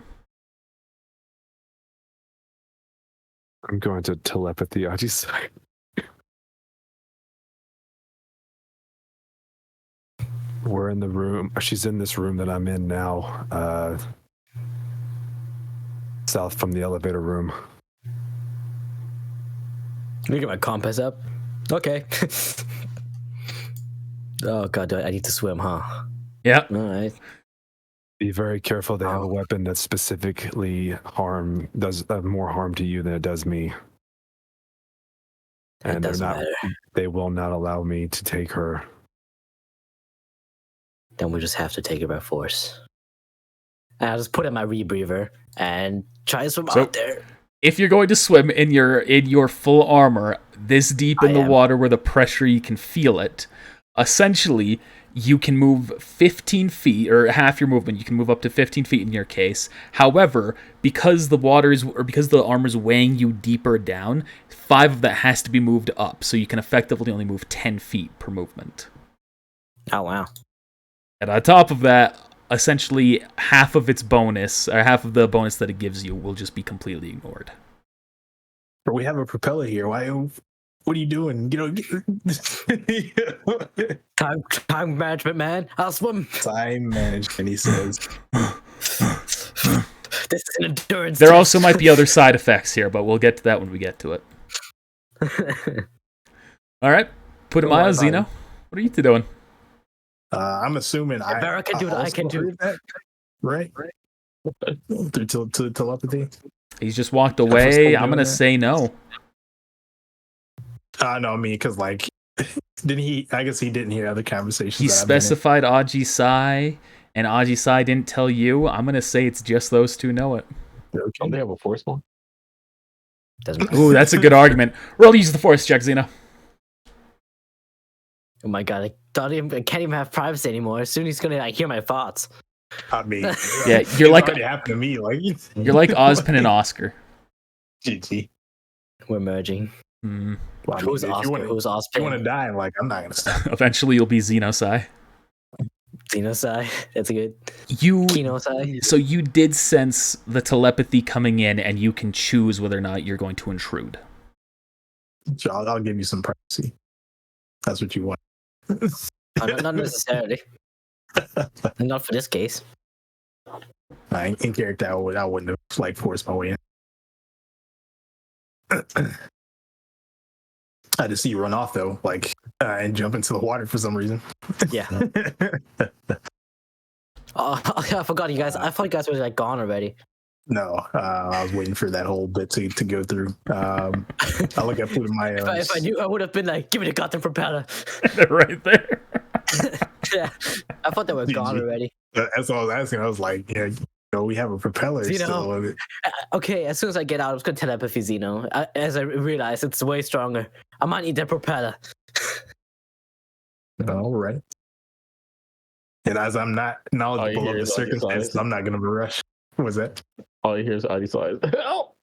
I'm going to telepathy Aji's side. We're in the room. She's in this room that I'm in now. South from the elevator room. Let me get my compass up. Okay. Oh god, I need to swim, huh? Yep. All right. Be very careful. They have a weapon that specifically does more harm to you than it does me. And It doesn't matter. they will not allow me to take her. Then we just have to take it by force. And I'll just put in my rebreather and try to swim out there. If you're going to swim in your full armor, this deep in the water where the pressure you can feel it, essentially you can move 15 feet, or half your movement. You can move up to 15 feet in your case. However, because because the armor's weighing you deeper down, 5 of that has to be moved up. So you can effectively only move 10 feet per movement. Oh wow. And on top of that, essentially half of its bonus, or half of the bonus that it gives you, will just be completely ignored. But we have a propeller here. Why? What are you doing? Time management, man. I'll swim. Time management, he says. This is an endurance. There also might be other side effects here, but we'll get to that when we get to it. All right, put him on, Zeno. What are you two doing? I'm assuming Vera can do what I can do. That, right? Through telepathy. He's just walked away. I'm gonna say no. No, I mean, because like, didn't he? I guess he didn't hear other conversations. He specified Aji Sai, and Aji Sai didn't tell you. I'm gonna say it's just those two know it. Okay. Don't they have a force one? Doesn't matter. Ooh, that's a good argument. Roll use the force check, Zeno. Oh my god, I can't even have privacy anymore. As soon as he's gonna hear my thoughts. I mean, Yeah, you're like it happened to me. Like you're like Ozpin and Oscar. GG. We're merging. Hmm. Well, Who's Oscar? Who's If you want Ozpin? to die, like I'm not gonna stop. Eventually, you'll be Xenosai. Xenosai. That's good. You Kinosai. so you did sense the telepathy coming in, and you can choose whether or not you're going to intrude. So I'll give you some privacy. That's what you want. Not necessarily. Not for this case. In character, I wouldn't have like forced my way in. I just see you run off though, like and jump into the water for some reason. Yeah. Oh, I forgot you guys. I thought you guys were like gone already. No, I was waiting for that whole bit to go through. I look at my. If I knew, I would have been like, "Give me the goddamn propeller." They're right there. Yeah, I thought they were gone GG. already. That's what I was asking. I was like, yeah, we have a propeller still. Okay, as soon as I get out, I was gonna telepathy Zeno. As I realize it's way stronger. I might need that propeller. All right. And as I'm not knowledgeable of the hear is circumstances, I'm not gonna rush. What was that? All you hear is Adi Sai. Help!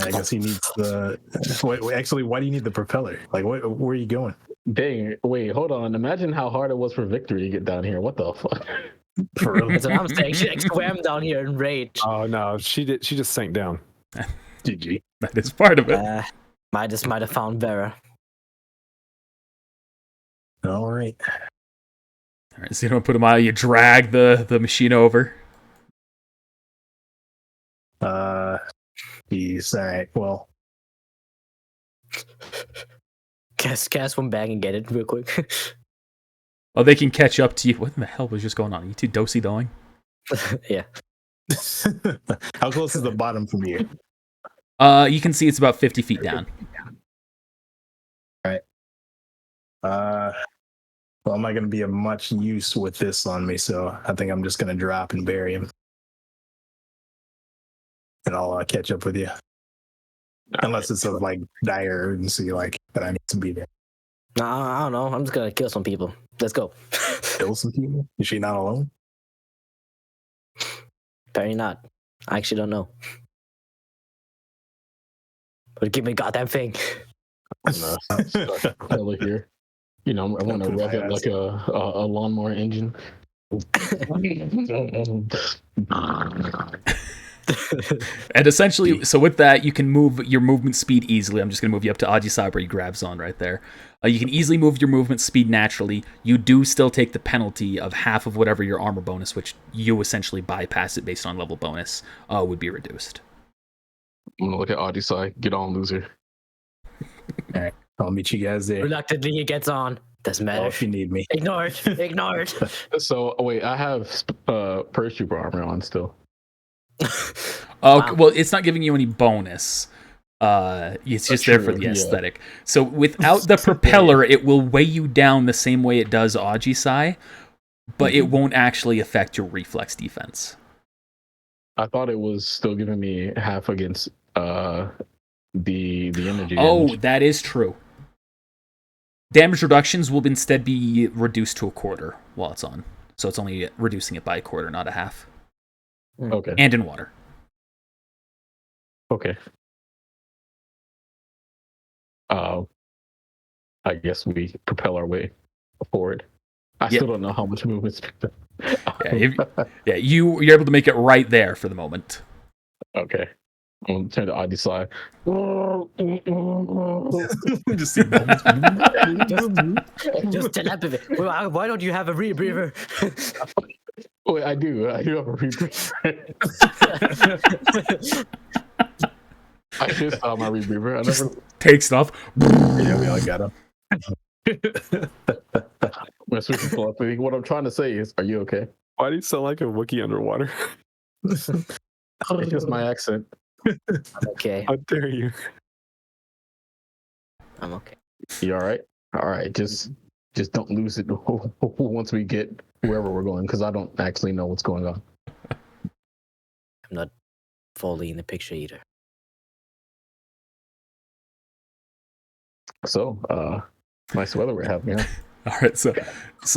I guess he needs the. Wait, actually, why do you need the propeller? Like, where are you going? Dang, wait, hold on. Imagine how hard it was for Victory to get down here. What the fuck? For real? That's what I'm saying. She like swam down here in rage. Oh no, she did. She just sank down. GG. That is part of it. Might have found Vera. All right. All right, so you don't put him out. You drag the machine over. He's all right. Well, Cast one bag and get it real quick. Oh, they can catch up to you. What in the hell was just going on? Are you two dosey-doing? Yeah. how close is the bottom from here? You can see it's about 50 feet down. Well, I'm not going to be of much use with this on me, so I think I'm just going to drop and bury him. And I'll catch up with you. Unless it's of like dire urgency, like that I need to be there. No, I don't know. I'm just gonna kill some people. Let's go. Kill some people? Is she not alone? Apparently not. I actually don't know. But give me a goddamn thing. Hella here. You know, I want to rev it like a lawnmower engine. And essentially, so with that, you can move your movement speed easily. I'm just going to move you up to Ajisai where he grabs on right there. You can easily move your movement speed naturally. You do still take the penalty of half of whatever your armor bonus, which you essentially bypass it based on level bonus, would be reduced. I'm gonna look at Odyssey. Get on, loser. All right. I'll meet you guys there. Reluctantly, he gets on. Doesn't Oh, matter. if you need me. Ignore it. Ignore it. So wait, I have Purge Trooper armor on still. Wow. Well, it's not giving you any bonus. It's just there for the aesthetic. So without the propeller, it will weigh you down the same way it does Ajisai, but it won't actually affect your reflex defense. I thought it was still giving me half against the energy. Oh, damage. that is true. damage reductions will instead be reduced to a quarter while it's on. So it's only reducing it by a quarter, not a half. Okay. And in water. Okay. I guess we propel our way forward. I still don't know how much movement speed. You're able to make it right there for the moment. Okay. I'm gonna turn to Adi side. Just see bubbles. Just telepathy. Why don't you have a rebreather? Wait, I do have a rebreather. I just saw my rebreather. I never Takes it off. Yeah, we all got him. I'm switching telepathy. What I'm trying to say is, are you okay? Why do you sound like a Wookiee underwater? It's just my accent. I'm okay. How dare you? I'm okay. You all right? All right. Just don't lose it once we get wherever we're going, because I don't actually know what's going on. I'm not fully in the picture either. So, nice weather we're having. Yeah. All right, so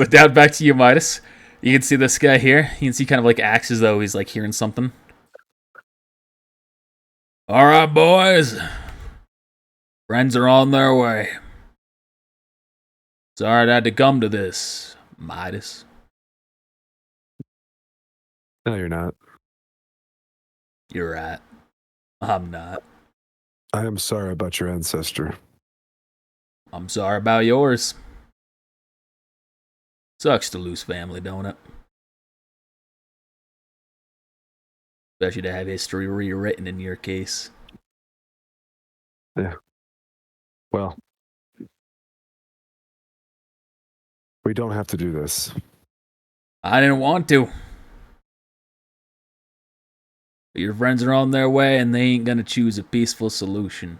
down back to you, Midas. You can see this guy here. You can see kind of like acts as though he's like hearing something. All right, boys. Friends are on their way. Sorry I had to come to this, Midas. No, you're not. You're right. I'm not. I am sorry about your ancestor. I'm sorry about yours. Sucks to lose family, don't it? Especially to have history rewritten in your case. Yeah. Well, we don't have to do this. I didn't want to. But your friends are on their way and they ain't gonna choose a peaceful solution.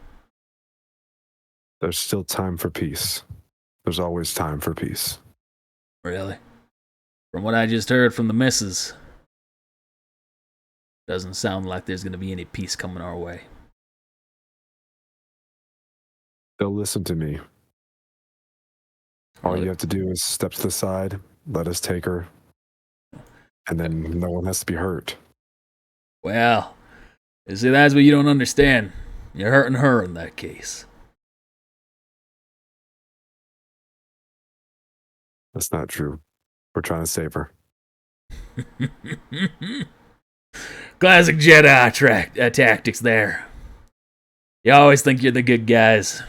There's still time for peace. There's always time for peace. Really? From what I just heard from the missus, doesn't sound like there's gonna be any peace coming our way. They'll listen to me. All you have to do is step to the side, let us take her, and then no one has to be hurt. Well, you see, that's what you don't understand. You're hurting her in that case. That's not true. We're trying to save her. Classic Jedi tactics there. You always think you're the good guys.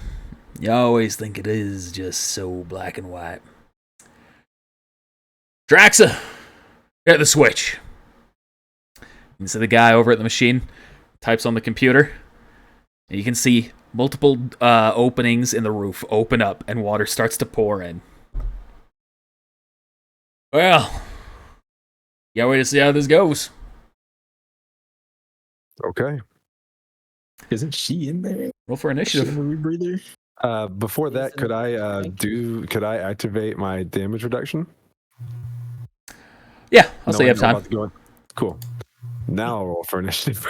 You always think it is just so black and white. Draxa, hit the switch. You can see the guy over at the machine types on the computer. And you can see multiple openings in the roof open up and water starts to pour in. Well, gotta wait to see how this goes. Okay. Isn't she in there? Roll for initiative. Rebreather? Before that, could I activate my damage reduction? Yeah, I'll say you have time. Cool. Now I'll roll for initiative.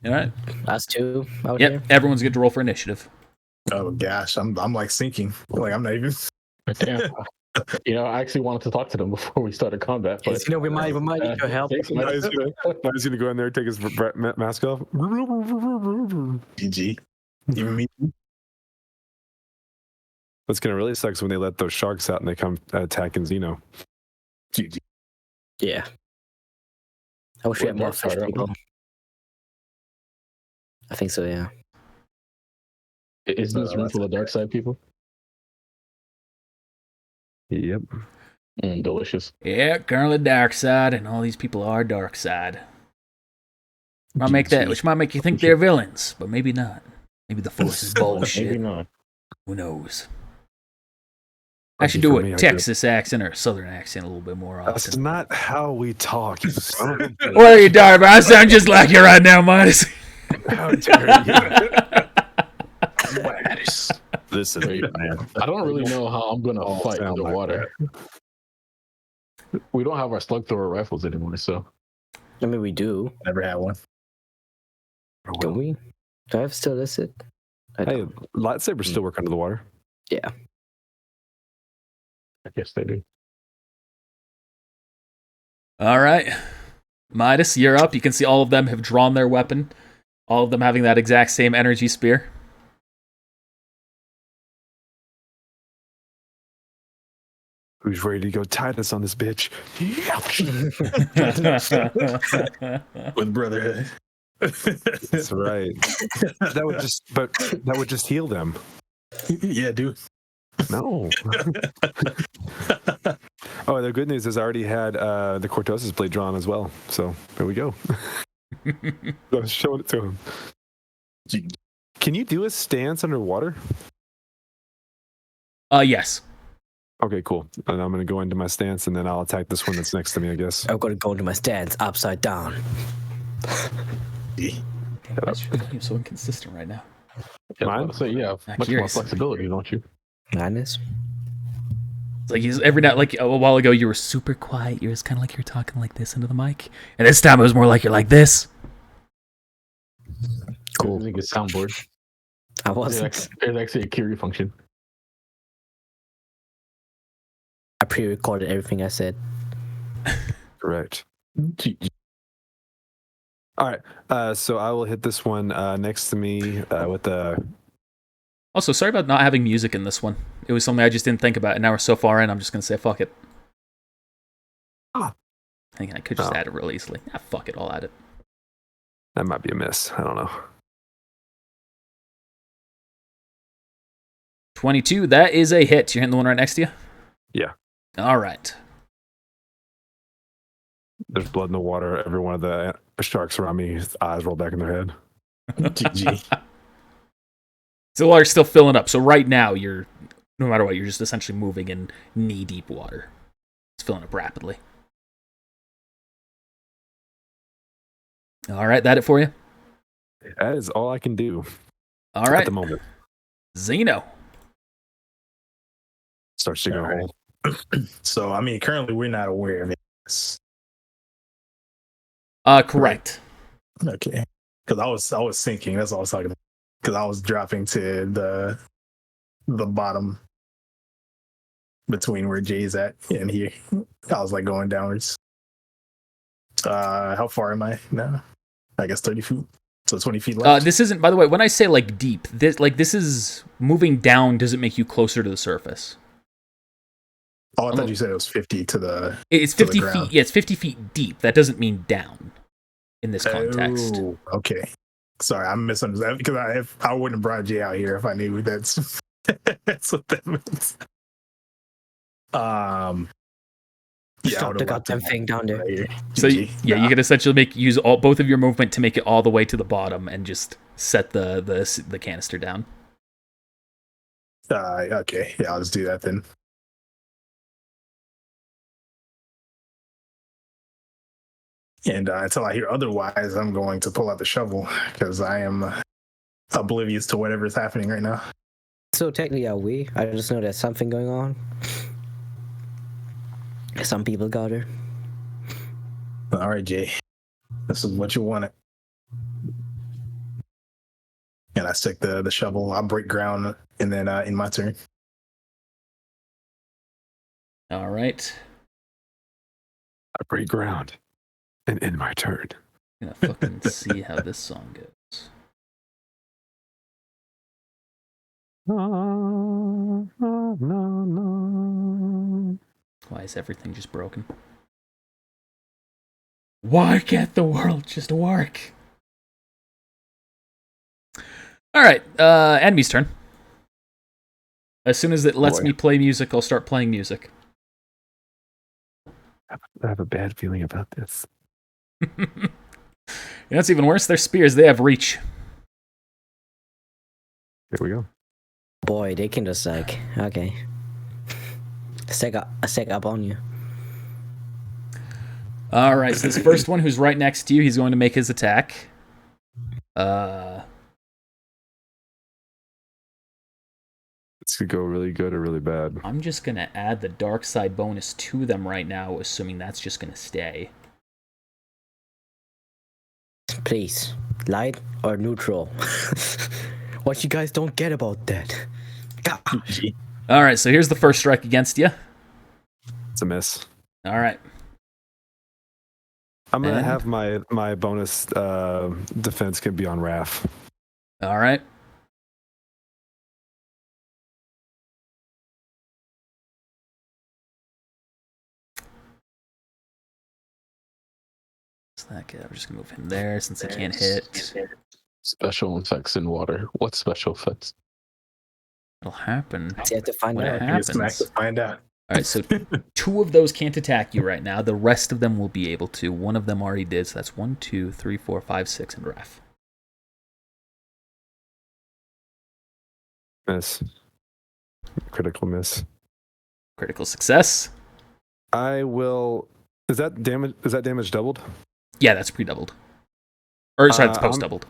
All right. Us two out Yep, here. everyone's good to roll for initiative. Oh gosh, I'm like sinking. Like I'm not even. Damn. I actually wanted to talk to them before we started combat. But, Yes, we might need your help. He's gonna go in there, take his mask off. GG. Even me. What's gonna really suck is when they let those sharks out and they come attacking Xeno. GG. Yeah. I wish we had more Dark Side, fish right? people. I think so, yeah. Isn't this room full of dark side people? Yep. Delicious. Yeah, currently dark side, and all these people are dark side. Which might make you think they're villains, but maybe not. Maybe the force is bullshit. Maybe not. Who knows? I should do a Texas accent or a Southern accent a little bit more That's often. not how we talk. You son of a bitch. What are you talking about? I sound just like you right now, Midas. How dare you? Listen, man. I don't really know how I'm gonna fight sound like underwater. We don't have our slug thrower rifles anymore, so I mean, we do. Never had one. Don't we? Do I have still listed? Hey, lightsabers still work under the water. Yeah. I guess they do. All right. Midas, you're up. You can see all of them have drawn their weapon. All of them having that exact same energy spear. Who's ready to go Titus on this bitch? With brotherhood. That's right. That would just heal them. Yeah, dude. No. Oh, the good news is I already had the Cortosis blade drawn as well. So there we go. I was showing it to him. Can you do a stance underwater? Yes. Okay, cool. And I'm going to go into my stance, and then I'll attack this one that's next to me, I guess. I'm gonna go into my stance upside down. Damn, I'm so inconsistent right now. Yeah, Mine? so you have I'm much curious. more flexibility, don't you? Madness. It's like he's every night, like a while ago, you were super quiet. You were just kind of like you're talking like this into the mic, and this time it was more like you're like this. Cool. Using a soundboard. I wasn't. There's actually a Kiri function. I pre-recorded everything I said. Correct. All right. So I will hit this one next to me with the... Also, sorry about not having music in this one. It was something I just didn't think about, and now we're so far in, I'm just gonna say fuck it. Ah. I think I could just add it real easily. Ah, fuck it, I'll add it. That might be a miss. I don't know. 22, that is a hit. You're hitting the one right next to you? Yeah. All right. There's blood in the water. Every one of the sharks around me, his eyes roll back in their head. GG. So the water's still filling up. So right now, you're, no matter what, you're just essentially moving in knee-deep water. It's filling up rapidly. All right, that it for you? That is all I can do All right. at the moment. Xeno. Starts digging a hole. So, I mean, currently we're not aware of this. Correct. Okay. Because I was thinking, that's all I was talking about. Because I was dropping to the bottom between where Jay's at and here. I was like going downwards. How far am I now? I guess 30 feet. So 20 feet left. This isn't, by the way, when I say like deep, this is moving down doesn't make you closer to the surface. Oh, I thought you said it was 50 to the. It's to the 50 ground. feet. Yeah, it's 50 feet deep. That doesn't mean down in this context. Oh, okay. Sorry, I misunderstood because I wouldn't have brought Jay out here if I knew that's that's what that means. Yeah, Stop the goddamn thing down there. right here. So GG. yeah, you can essentially use both of your movement to make it all the way to the bottom and just set the canister down. Okay, yeah, I'll just do that then. And until I hear otherwise, I'm going to pull out the shovel because I am oblivious to whatever is happening right now. So technically, are we? I just know there's something going on. Some people got her. All right, Jay, this is what you wanted. And I stick the shovel. I'll break ground, and then in my turn. All right. I break ground. And in my turn. I'm gonna fucking see how this song goes. Why is everything just broken? Why can't the world just work? All right, enemy's turn. As soon as it lets me play music, I'll start playing music. I have a bad feeling about this. You know what's even worse? They're spears. They have reach. Here we go. Boy, they can just like, okay. Sec up on you. All right, so this first one who's right next to you, he's going to make his attack. This could go really good or really bad. I'm just going to add the dark side bonus to them right now, assuming that's just going to stay. Please, light or neutral? What you guys don't get about that? All right, so here's the first strike against you. It's a miss. All right. I'm gonna And? have my bonus defense can be on Raph. All right. So that guy, we're just gonna move him there since he can't hit. Special effects in water. What special effects? It'll happen. So you have to find What out. You just gonna have happens? to find out. All right, so 2 of those can't attack you right now. The rest of them will be able to. 1 of them already did, so that's 1, 2, 3, 4, 5, 6, and Raph. Miss. Critical miss. Critical success. I will. Is that damage? Is that damage doubled? Yeah, that's pre-doubled. Or sorry, it's I'm- post-doubled.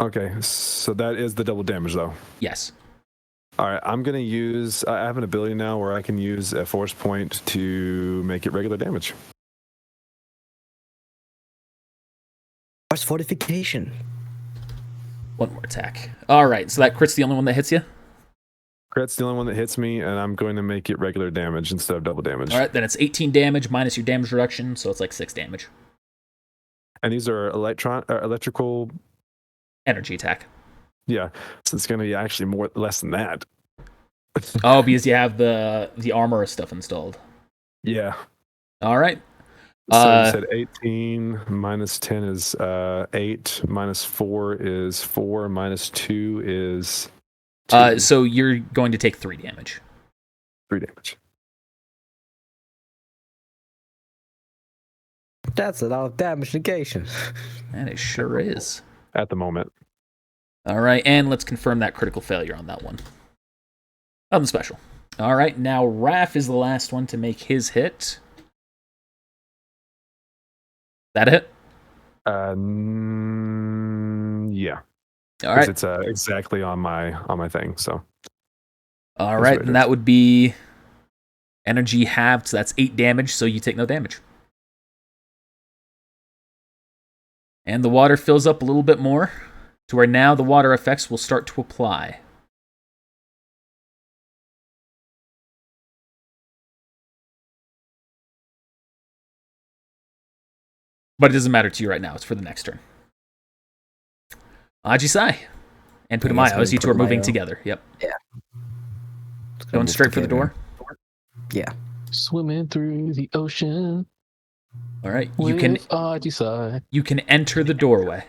Okay, so that is the double damage though. Yes. All right, I'm gonna use. I have an ability now where I can use a force point to make it regular damage. What's fortification? 1 more attack. All right, so that crit's the only one that hits you? Crit's the only one that hits me, and I'm going to make it regular damage instead of double damage. All right, then it's 18 damage minus your damage reduction, so it's like 6 damage. And these are electrical. Energy attack. Yeah, so it's going to be actually less than that. Oh, because you have the armor stuff installed. Yeah. All right. So you said 18 minus 10 is 8, minus 4 is 4, minus 2 is 2. So you're going to take 3 damage. 3 damage. That's a lot of damage negation. And it sure is. At the moment. All right, and let's confirm that critical failure on that one. Nothing special. All right, now Raph is the last one to make his hit. That a hit? Yeah. All right. It's exactly on my thing. So. All right, what it and that would be energy halved, so that's 8 damage, so you take no damage. And the water fills up a little bit more, to where now the water effects will start to apply. But it doesn't matter to you right now, it's for the next turn. Ajisai and Putumayo, as you two are moving Putumayo. together. Yep. Yeah. Going straight for the door? Yeah. Swimming through the ocean. All right. You can enter the doorway.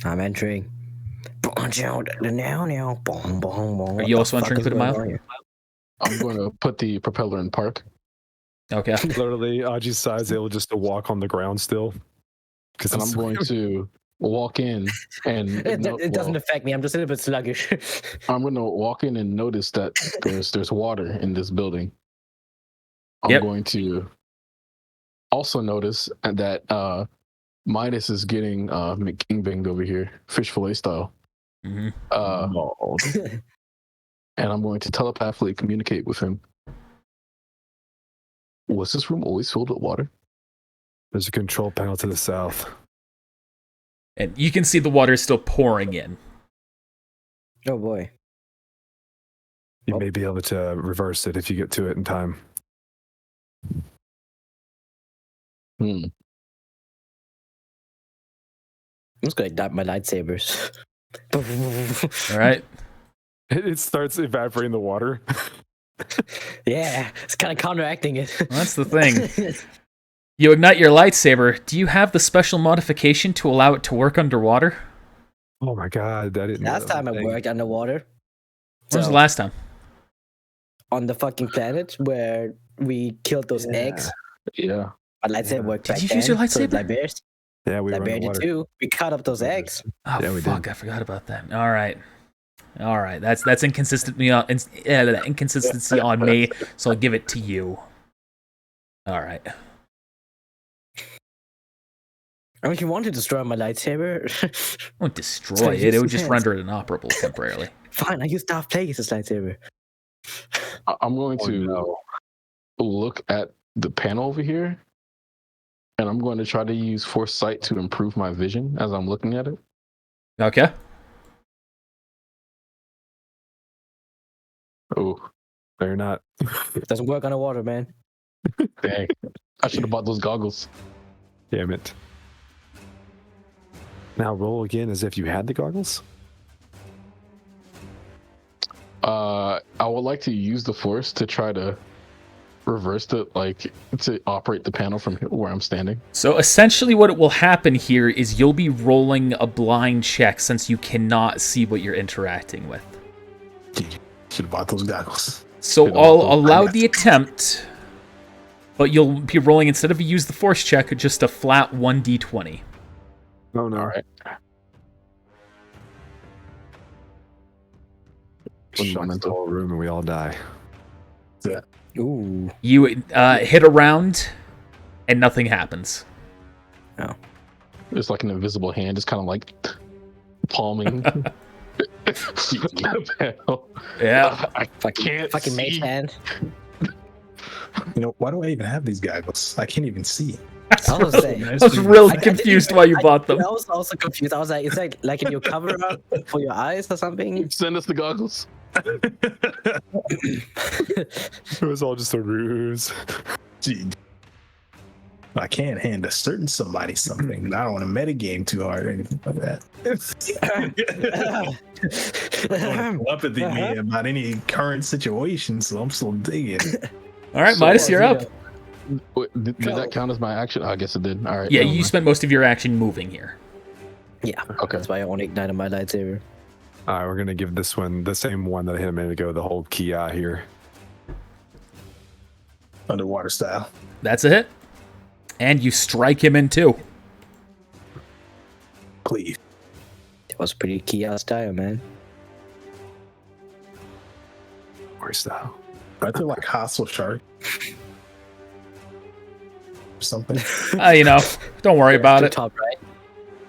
I'm entering. Are Are you also entering Putumayo? I'm going to put the propeller in park. Okay. Literally, Aji is able just to walk on the ground still. And I'm going to walk in and It doesn't affect me. I'm just a little bit sluggish. I'm going to walk in and notice that there's water in this building. I'm Yep. going to also notice that Midas is getting McKingbanged over here, fish fillet style. Mm-hmm. And I'm going to telepathically communicate with him. Was this room always filled with water? There's a control panel to the south. And you can see the water is still pouring in. Oh boy. You may be able to reverse it if you get to it in time. I'm just gonna dot my lightsabers. All right. It starts evaporating the water. Yeah, it's kind of counteracting it. Well, that's the thing. You ignite your lightsaber. Do you have the special modification to allow it to work underwater? Oh my god, I didn't know Last that time was I a thing. worked underwater. When was So, the last time? on the fucking planet where we killed those eggs. Yeah. My lightsaber worked Did back you then. use your So did lightsaber? Liberius. Yeah, we were Liberius did underwater. too. We cut up those eggs. Oh Yeah, we fuck! did. I forgot about that. All right. That's inconsistency on me. So I'll give it to you. All right. I mean, if you want to destroy my lightsaber, I won't destroy it. It would just render it inoperable temporarily. fine. I use Darth Plagueis' lightsaber. I'm going to look at the panel over here, and I'm going to try to use Force Sight to improve my vision as I'm looking at it. Okay. Oh, They're not. Doesn't work underwater, man. Dang. I should have bought those goggles. Damn it. Now roll again as if you had the goggles. I would like to use the force to try to reverse to operate the panel from where I'm standing. So essentially what will happen here is you'll be rolling a blind check since you cannot see what you're interacting with. Should have bought those goggles. So Good I'll old allow goggles. the attempt, but you'll be rolling, instead of a use the force check, just a flat 1d20. Oh no! All right. Shot the whole room and we all die. Ooh. You hit around, and nothing happens. It's like an invisible hand, just kind of like palming the panel. Yeah. I can't Fucking mage see. hand. You know, why do I even have these goggles? I can't even see. I was saying. I was really I confused didn't- why you bought them. I was also confused. I was like, it's like in your cover up for your eyes or something. Send us the goggles. It was all just a ruse. Gee, I can't hand a certain somebody something. I don't want to metagame too hard or anything like that. Telepathy me about any current situation, so I'm still digging. All right, So, Midas, you're up. Wait, did that count as my action? I guess it did. All right. Yeah, never you mind. spent most of your action moving here. Yeah, Okay. that's why I only ignited my lightsaber. All right, we're gonna give this one the same one that I hit a minute ago. The whole Kia here. Underwater style. That's a hit. And you strike him in two. Please. It was pretty Kia style, man. Or style. I feel like hostile shark. Or something. You know, don't worry about To it. Top right.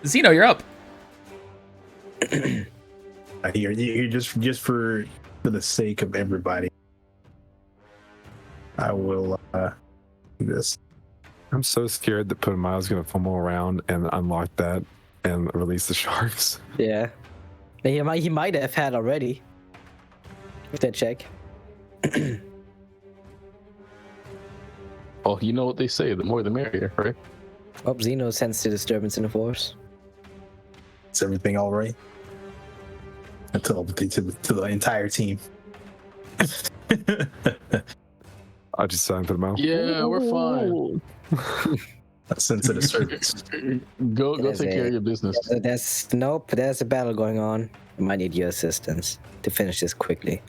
Zeno, you're up. I hear you just for the sake of everybody. I will do this. I'm so scared that Putumayo's gonna fumble around and unlock that and release the sharks. Yeah. He might have had already. With that check. Oh, you know what they say: the more, the merrier, right? Oh, Xeno sensed the disturbance in the force. Is everything all right? I telepathy to the entire team. I just signed Putumayo. Yeah, we're fine. A sense of disturbance. Go There's take care a- of your business. There's a battle going on. I might need your assistance to finish this quickly.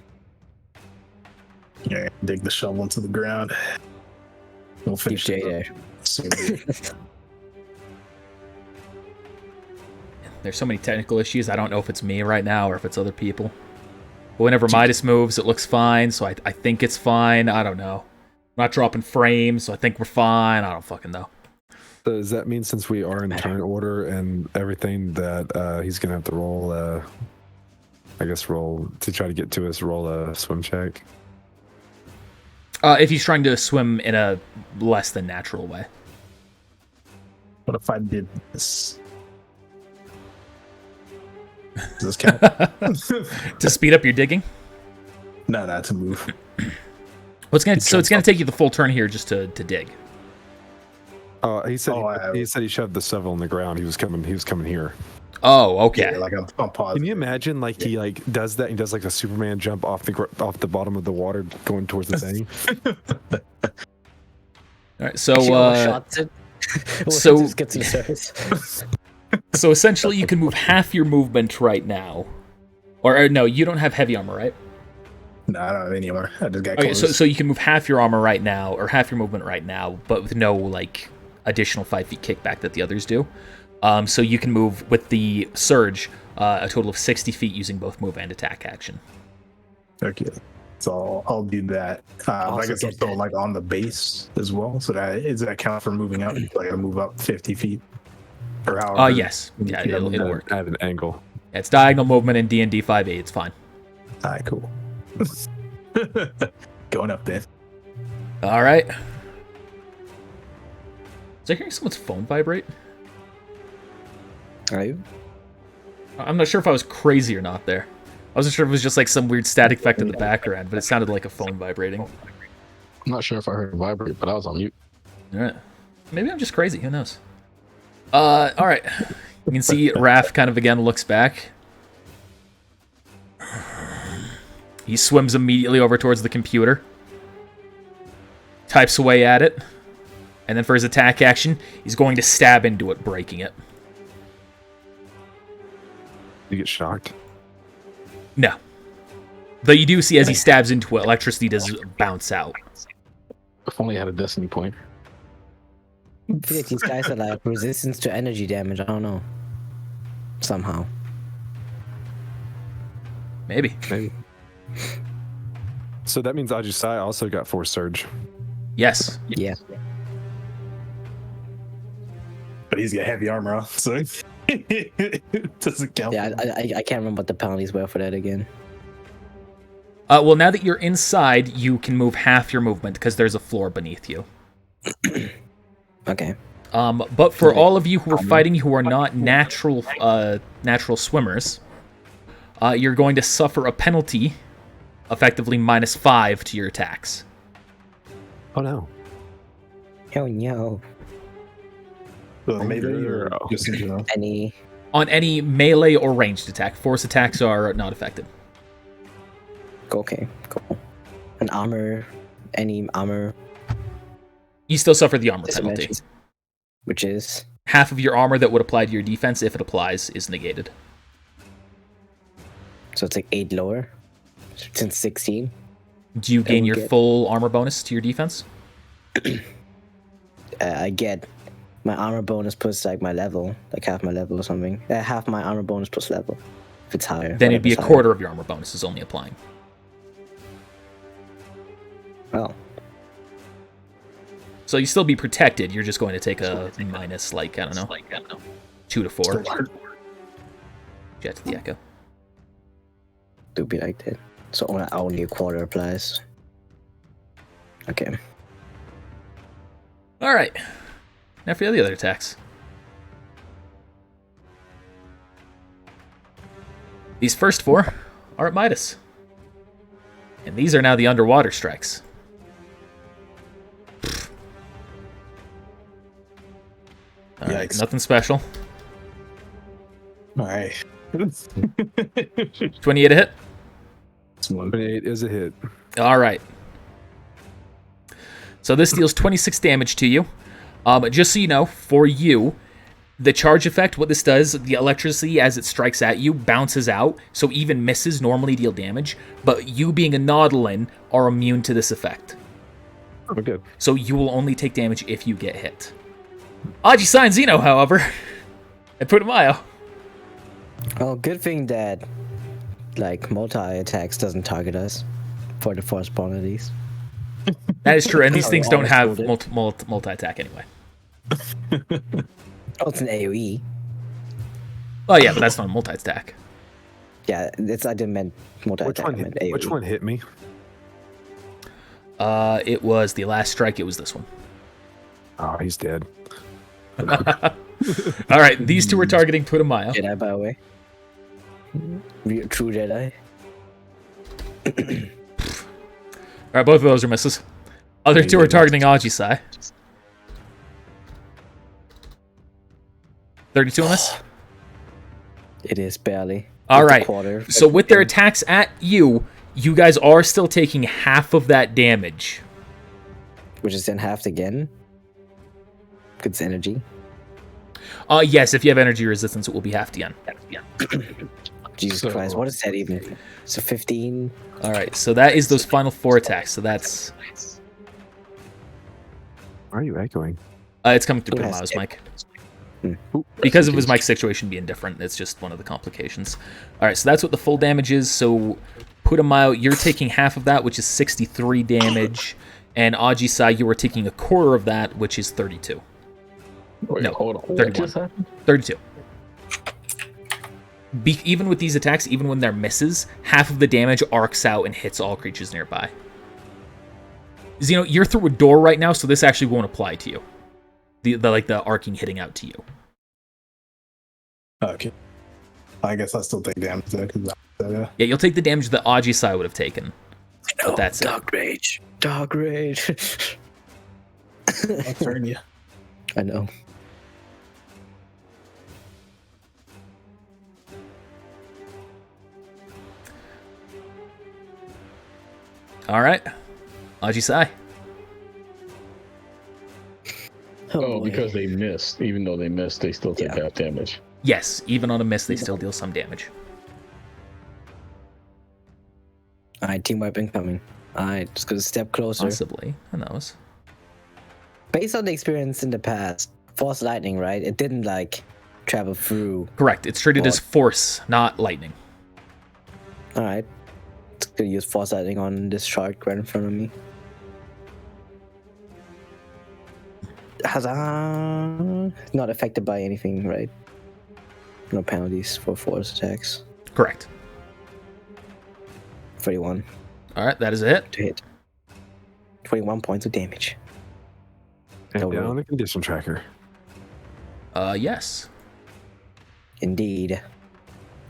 Yeah, dig the shovel into the ground. We'll Keep finish Jay it there. up soon. There's so many technical issues. I don't know if it's me right now or if it's other people. But whenever Midas moves, it looks fine, so I think it's fine. I don't know. I'm not dropping frames, so I think we're fine. I don't fucking know. So does that mean since we are in turn order and everything that he's gonna have to roll? Roll to try to get to us. Roll a swim check. If he's trying to swim in a less than natural way. What if I did this? Does this count? To speed up your digging? No, not to move. It's gonna take you the full turn here just to dig. Oh, he said Oh, he said he shoved the shovel in the ground. He was coming here. Oh, okay. Yeah, like I'm pausing. Can you imagine he does that? He does like a Superman jump off the bottom of the water going towards the thing. All right, so She overshot it. so- Just gets to the surface. so essentially you can move half your movement right now. Or no, you don't have heavy armor, right? No, I don't have any more. I just got Okay, close. so you can move half your armor right now, or half your movement right now, but with no additional 5 feet kickback that the others do. So you can move with the surge a total of 60 feet using both move and attack action. Okay. So I'll do that. I Also guess I'm get still that. on the base as well. So does that count for moving up? Like I move up 50 feet or however. Yes. Yeah, Yeah, it'll work. At an angle. It's diagonal movement in D&D 5e. It's fine. All right, cool. Going up then. All right. Is I hearing someone's phone vibrate? Are you? I'm not sure if I was crazy or not there. I wasn't sure if it was just like some weird static effect in the background, but it sounded like a phone vibrating. I'm not sure if I heard it vibrate, but I was on mute. All right. Maybe I'm just crazy. Who knows? All right. You can see Raph kind of again looks back. He swims immediately over towards the computer. Types away at it. And then for his attack action, he's going to stab into it, breaking it. You get shocked. No. Though you do see as he stabs into it, electricity does bounce out. If only I had a destiny point. I feel like these guys are like resistance to energy damage. I don't know. Somehow. Maybe. So that means Ajisai also got Force Surge. Yes. Yeah. But he's got heavy armor on, so it doesn't count. Yeah, I can't remember what the penalties were for that again. Well, now that you're inside, you can move half your movement because there's a floor beneath you. Okay. But for all of you who are fighting who are not natural swimmers, you're going to suffer a penalty, effectively -5 to your attacks. Oh no. Oh no. Maybe or girl. just in general. Any On any melee or ranged attack, force attacks are not affected. okay, cool. An armor, any armor You still suffer the armor penalty. disadvantage, which is Half of your armor that would apply to your defense, if it applies, is negated. so it's like 8 lower since 16. Do you gain we your get- full armor bonus to your defense? I get my armor bonus plus like my level, like half my level or something. Half my armor bonus plus level, if it's higher. Then it'd be a whatever's quarter of your armor bonus is only applying. higher. Oh, So you still be protected. You're just going to take a minus, like, I don't know, 2 to 4. Jet to the echo. do be like that. So only a quarter applies. Okay. All right. Now for the other attacks. These first 4 are at Midas. And these are now the underwater strikes. All right, Yikes. nothing special. All right. 28 to hit. 28 is a hit. All right. So this deals 26 damage to you. Just so you know, for you, the charge effect, what this does, the electricity as it strikes at you bounces out, so even misses normally deal damage, but you being a Nautilin are immune to this effect. Oh, good. So you will only take damage if you get hit. Ajisai and Zeno, however, and Putumayo. Well, good thing that like multi attacks doesn't target us for the first part of these. That is true, and these Oh, things don't have almost multi-attack anyway. Oh, it's an AoE. Oh yeah, but that's not a multi-attack. Yeah, I didn't mean multi Which attack. one I meant hit? AoE. Which one hit me? It was the last strike, it was this one. Oh, he's dead. Alright, these two are targeting Putumayo. Jedi, by the way. True Jedi. Alright, both of those are misses. Other two are targeting Ajisai. 32 on this? It is barely. All It's a right. quarter. So with their attacks at you, you guys are still taking half of that damage. Which is then halved again. It's energy. Yes, if you have energy resistance, it will be halved again. Jesus So- Christ, what is that even? So 15. Alright, so that is those final 4 attacks. So that's... Why are you echoing? it's coming through Who has Putumayo's it? mic. Ooh, Because of his mic situation being different, it's just one of the complications. Alright, so that's what the full damage is. So, Putumayo, you're taking half of that, which is 63 damage. And Ajisai, you are taking a quarter of that, which is 32. Wait, No, hold on. What 31. just happened? 32. Even with these attacks, even when they're misses, half of the damage arcs out and hits all creatures nearby. Zeno, you're through a door right now, so this actually won't apply to you. The arcing hitting out to you. Okay. I guess I still take damage though. 'Cause Yeah, you'll take the damage that Ajisai would have taken. No, that's it. Dark Rage. Dark Rage. I'll turn you. I know. All right, Ajisai. Oh, boy. because they missed. Even though they missed, they still take Yeah. half damage. Yes, even on a miss, they still deal some damage. Alright, team weapon coming. Alright, just gonna step closer. Possibly, who knows? Based on the experience in the past, Force Lightning, right? It didn't like travel through. Correct. It's treated as What? force, not lightning. Alright. Just gonna use Force Lightning on this shark right in front of me. Huzzah! Not affected by anything, right? No penalties for force attacks. Correct. 31 All right, that is a hit. to hit. 21 points of damage. And No, down the condition tracker. Yes. Indeed.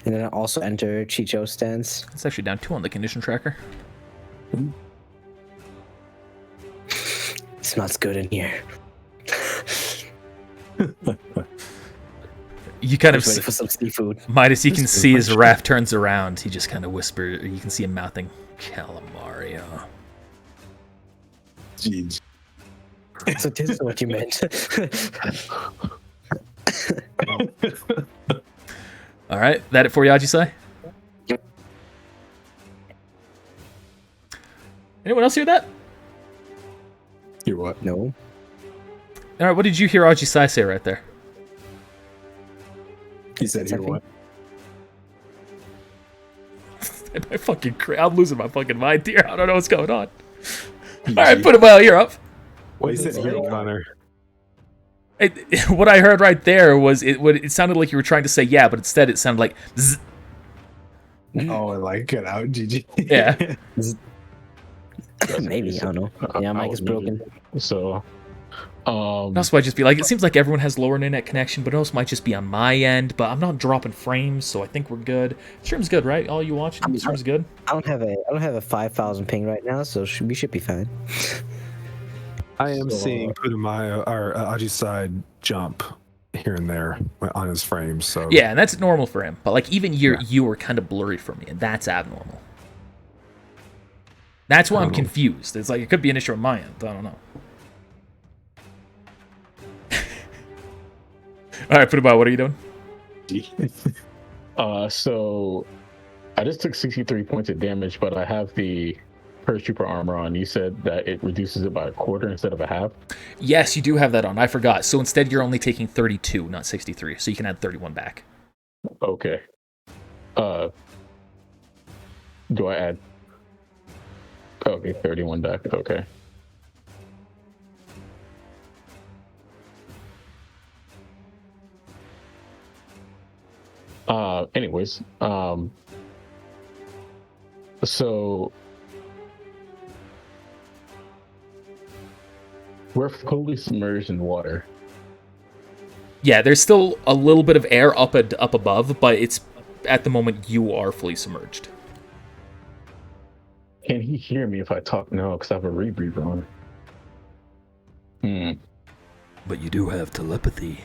And then I also enter Chicho's stance. It's actually down 2 on the condition tracker. It smells good in here. You kind of, Just ready for some seafood. Midas, you can see as Raph turns around, he just kind of whispers, you can see him mouthing, Calamario. Jeez. So this is what you meant. All right, that it for you, Ajisai? Yep. Anyone else hear that? You what? No. All right, what did you hear Ajisai say right there? He said you what? I'm losing my fucking mind here. I don't know what's going on. All right, put him out. You're up. What he said Here, you Connor. What I heard right there was it sounded like you were trying to say yeah, but instead it sounded like zzz. Oh, like get out, GG. Yeah. Maybe, I don't know. Yeah, mic is broken. So, It also might just be like, it seems like everyone has lower internet connection, but it also might just be on my end, but I'm not dropping frames, so I think we're good. Stream's good, right? All you watching? Stream's good? I don't have a 5,000 ping right now, so we should be fine. I am So, seeing Putumayo or Ajisai jump here and there on his frame. So Yeah, and that's normal for him. But like even you were kind of blurry for me, and that's abnormal. That's why I'm confused. It's like it could be an issue on my end. I don't know. All right, Putumayo, what are you doing? so I just took 63 points of damage, but I have the Purge Trooper armor on. You said that it reduces it by a quarter instead of a half. Yes, you do have that on. I forgot. So instead, you're only taking 32, not 63. So you can add 31 back. Okay. Do I add? Okay, 31 back. Okay. Anyways, so we're fully submerged in water. Yeah, there's still a little bit of air up above, but it's at the moment you are fully submerged. Can he hear me if I talk? No, because I have a rebreather on. But you do have telepathy.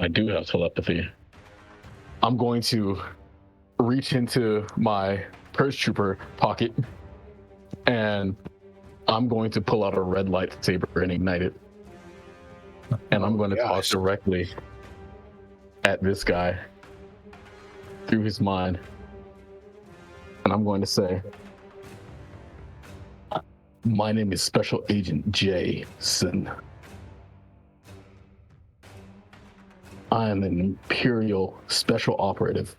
I do have telepathy. I'm going to reach into my Purge Trooper pocket and I'm going to pull out a red lightsaber and ignite it. And I'm going to talk directly at this guy through his mind. And I'm going to say, my name is Special Agent Jason. I am an Imperial Special Operative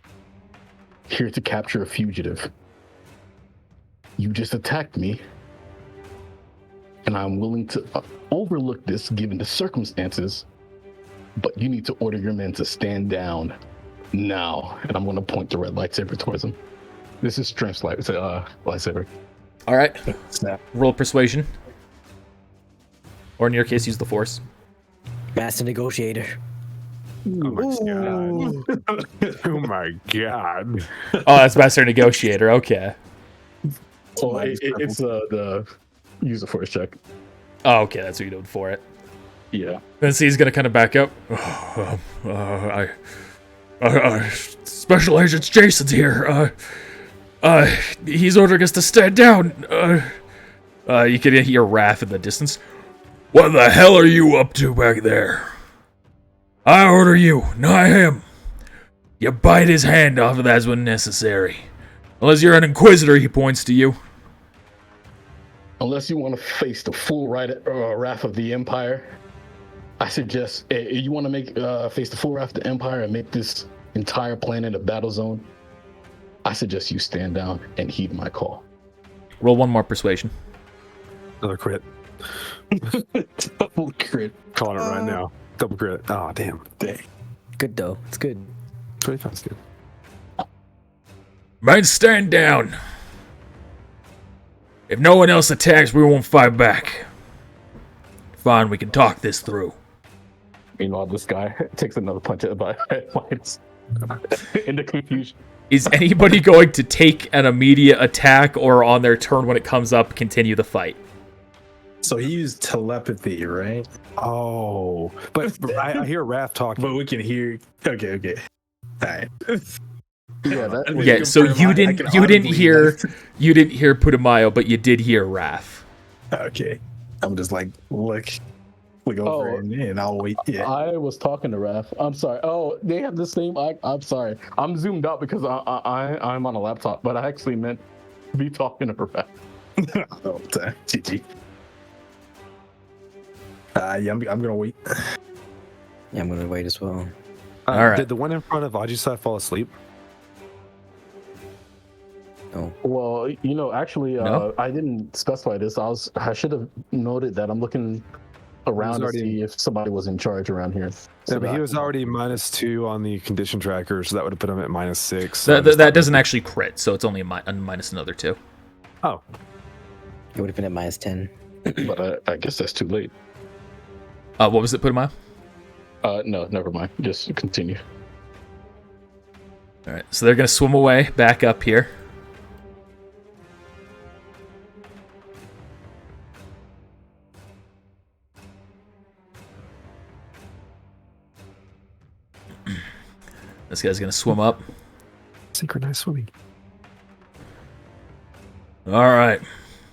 here to capture a fugitive. You just attacked me, and I'm willing to overlook this given the circumstances, but you need to order your men to stand down now. And I'm going to point the red lightsaber towards him. This is strength lightsaber. All right. Snap. Roll persuasion. Or in your case, use the force. Master Negotiator. Oh my god. Oh my god. Oh, that's Master Negotiator. Okay. Oh, it's the use a force check. Oh, okay. That's what you're doing for it. Yeah. Then see, he's gonna kind of back up. Special Agent Jason's here. He's ordering us to stand down. You can hear Raph in the distance. What the hell are you up to back there? I order you, not him. You bite his hand off if that's when necessary. Unless you're an Inquisitor, he points to you. Unless you want to face the full wrath of the Empire, I suggest you want to make face the full wrath of the Empire and make this entire planet a battle zone. I suggest you stand down and heed my call. Roll one more persuasion. Another crit. Double crit. Calling it right now. Double crit. Oh, damn. Dang. Good though. It's good. 25 is good. Men, stand down. If no one else attacks, we won't fight back. Fine, we can talk this through. Meanwhile, this guy takes another punch at Midas in the confusion. Is anybody going to take an immediate attack or on their turn when it comes up, continue the fight? So he used telepathy, right? Oh, but I hear Raph talking. But we can hear. Okay. All right. Yeah. So you didn't hear Putumayo, but you did hear Raph. Okay. I'm just like look over and I'll wait. Yeah. I was talking to Raph. I'm sorry. Oh, they have the same. I'm sorry. I'm zoomed out because I'm on a laptop, but I actually meant to be talking to Raph. GG. Yeah, I'm gonna wait. Yeah, I'm gonna wait as well. All right. Did the one in front of Ajisai fall asleep? No. Well, actually, No? I didn't specify this. I should have noted that I'm looking around to see if somebody was in charge around here. Yeah, but he was already -2 on the condition tracker, so that would have put him at -6. That doesn't actually crit, so it's only a minus another 2. Oh. It would have been at -10. But I guess that's too late. What was it, Putumayo? No, never mind. Just continue. All right, so they're gonna swim away, back up here. This guy's gonna swim up. Synchronized swimming. All right,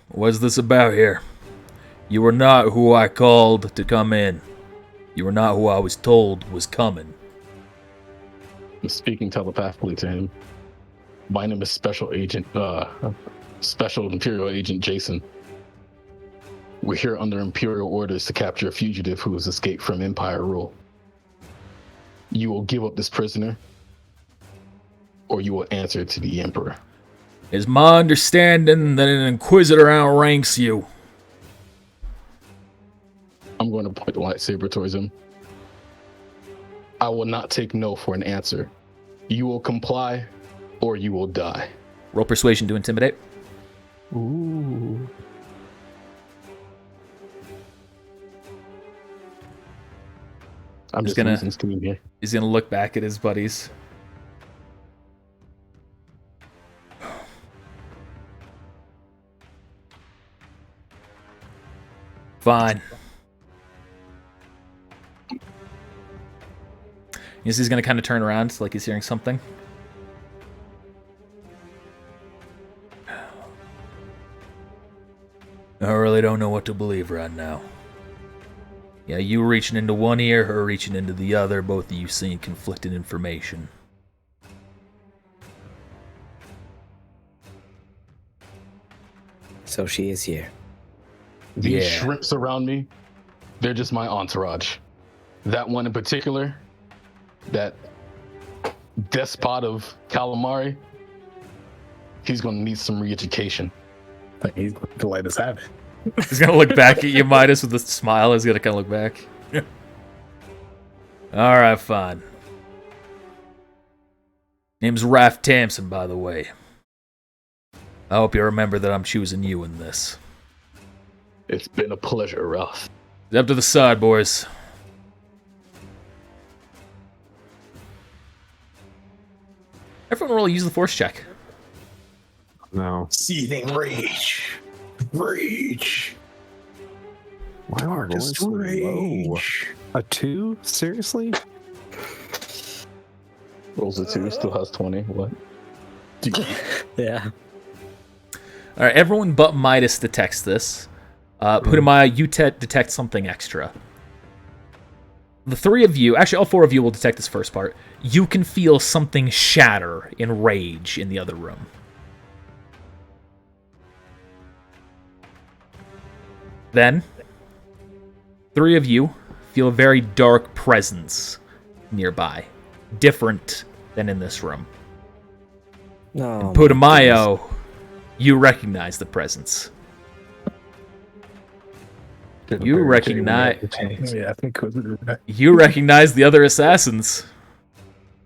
what's this about here? You were not who I called to come in. You were not who I was told was coming. I'm speaking telepathically to him. My name is Special Imperial Agent Jason. We're here under Imperial orders to capture a fugitive who has escaped from Empire rule. You will give up this prisoner, or you will answer to the Emperor. It's my understanding that an Inquisitor outranks you. I'm going to point the lightsaber towards him. I will not take no for an answer. You will comply, or you will die. Roll persuasion to intimidate. Ooh. I'm just losing steam here. He's gonna look back at his buddies. Fine. He's gonna kind of turn around, like he's hearing something. I really don't know what to believe right now. Yeah, you reaching into one ear, her reaching into the other, both of you seeing conflicting information. So she is here. These shrimps around me, they're just my entourage. That one in particular, that despot of calamari, he's going to need some re-education. He's going to let us have it. He's gonna look back at you, Midas, with a smile. He's gonna kind of look back. All right, fine. Name's Raph Tamsin, by the way. I hope you remember that I'm choosing you in this. It's been a pleasure, Ralph. Step to the side, boys. Everyone roll use the force check. No. Seething rage. Rage. Why am I rolling Darkest so low? rage. A 2? Seriously? Rolls a 2, still has 20. What? Yeah. All right, everyone but Midas detects this. Putamaya, you detect something extra. The three of you, actually all four of you will detect this first part. You can feel something shatter in rage in the other room. Then, three of you feel a very dark presence nearby. Different than in this room. No. Putumayo, you recognize the presence. You recognize Yeah, I think it was. you recognize the other assassins.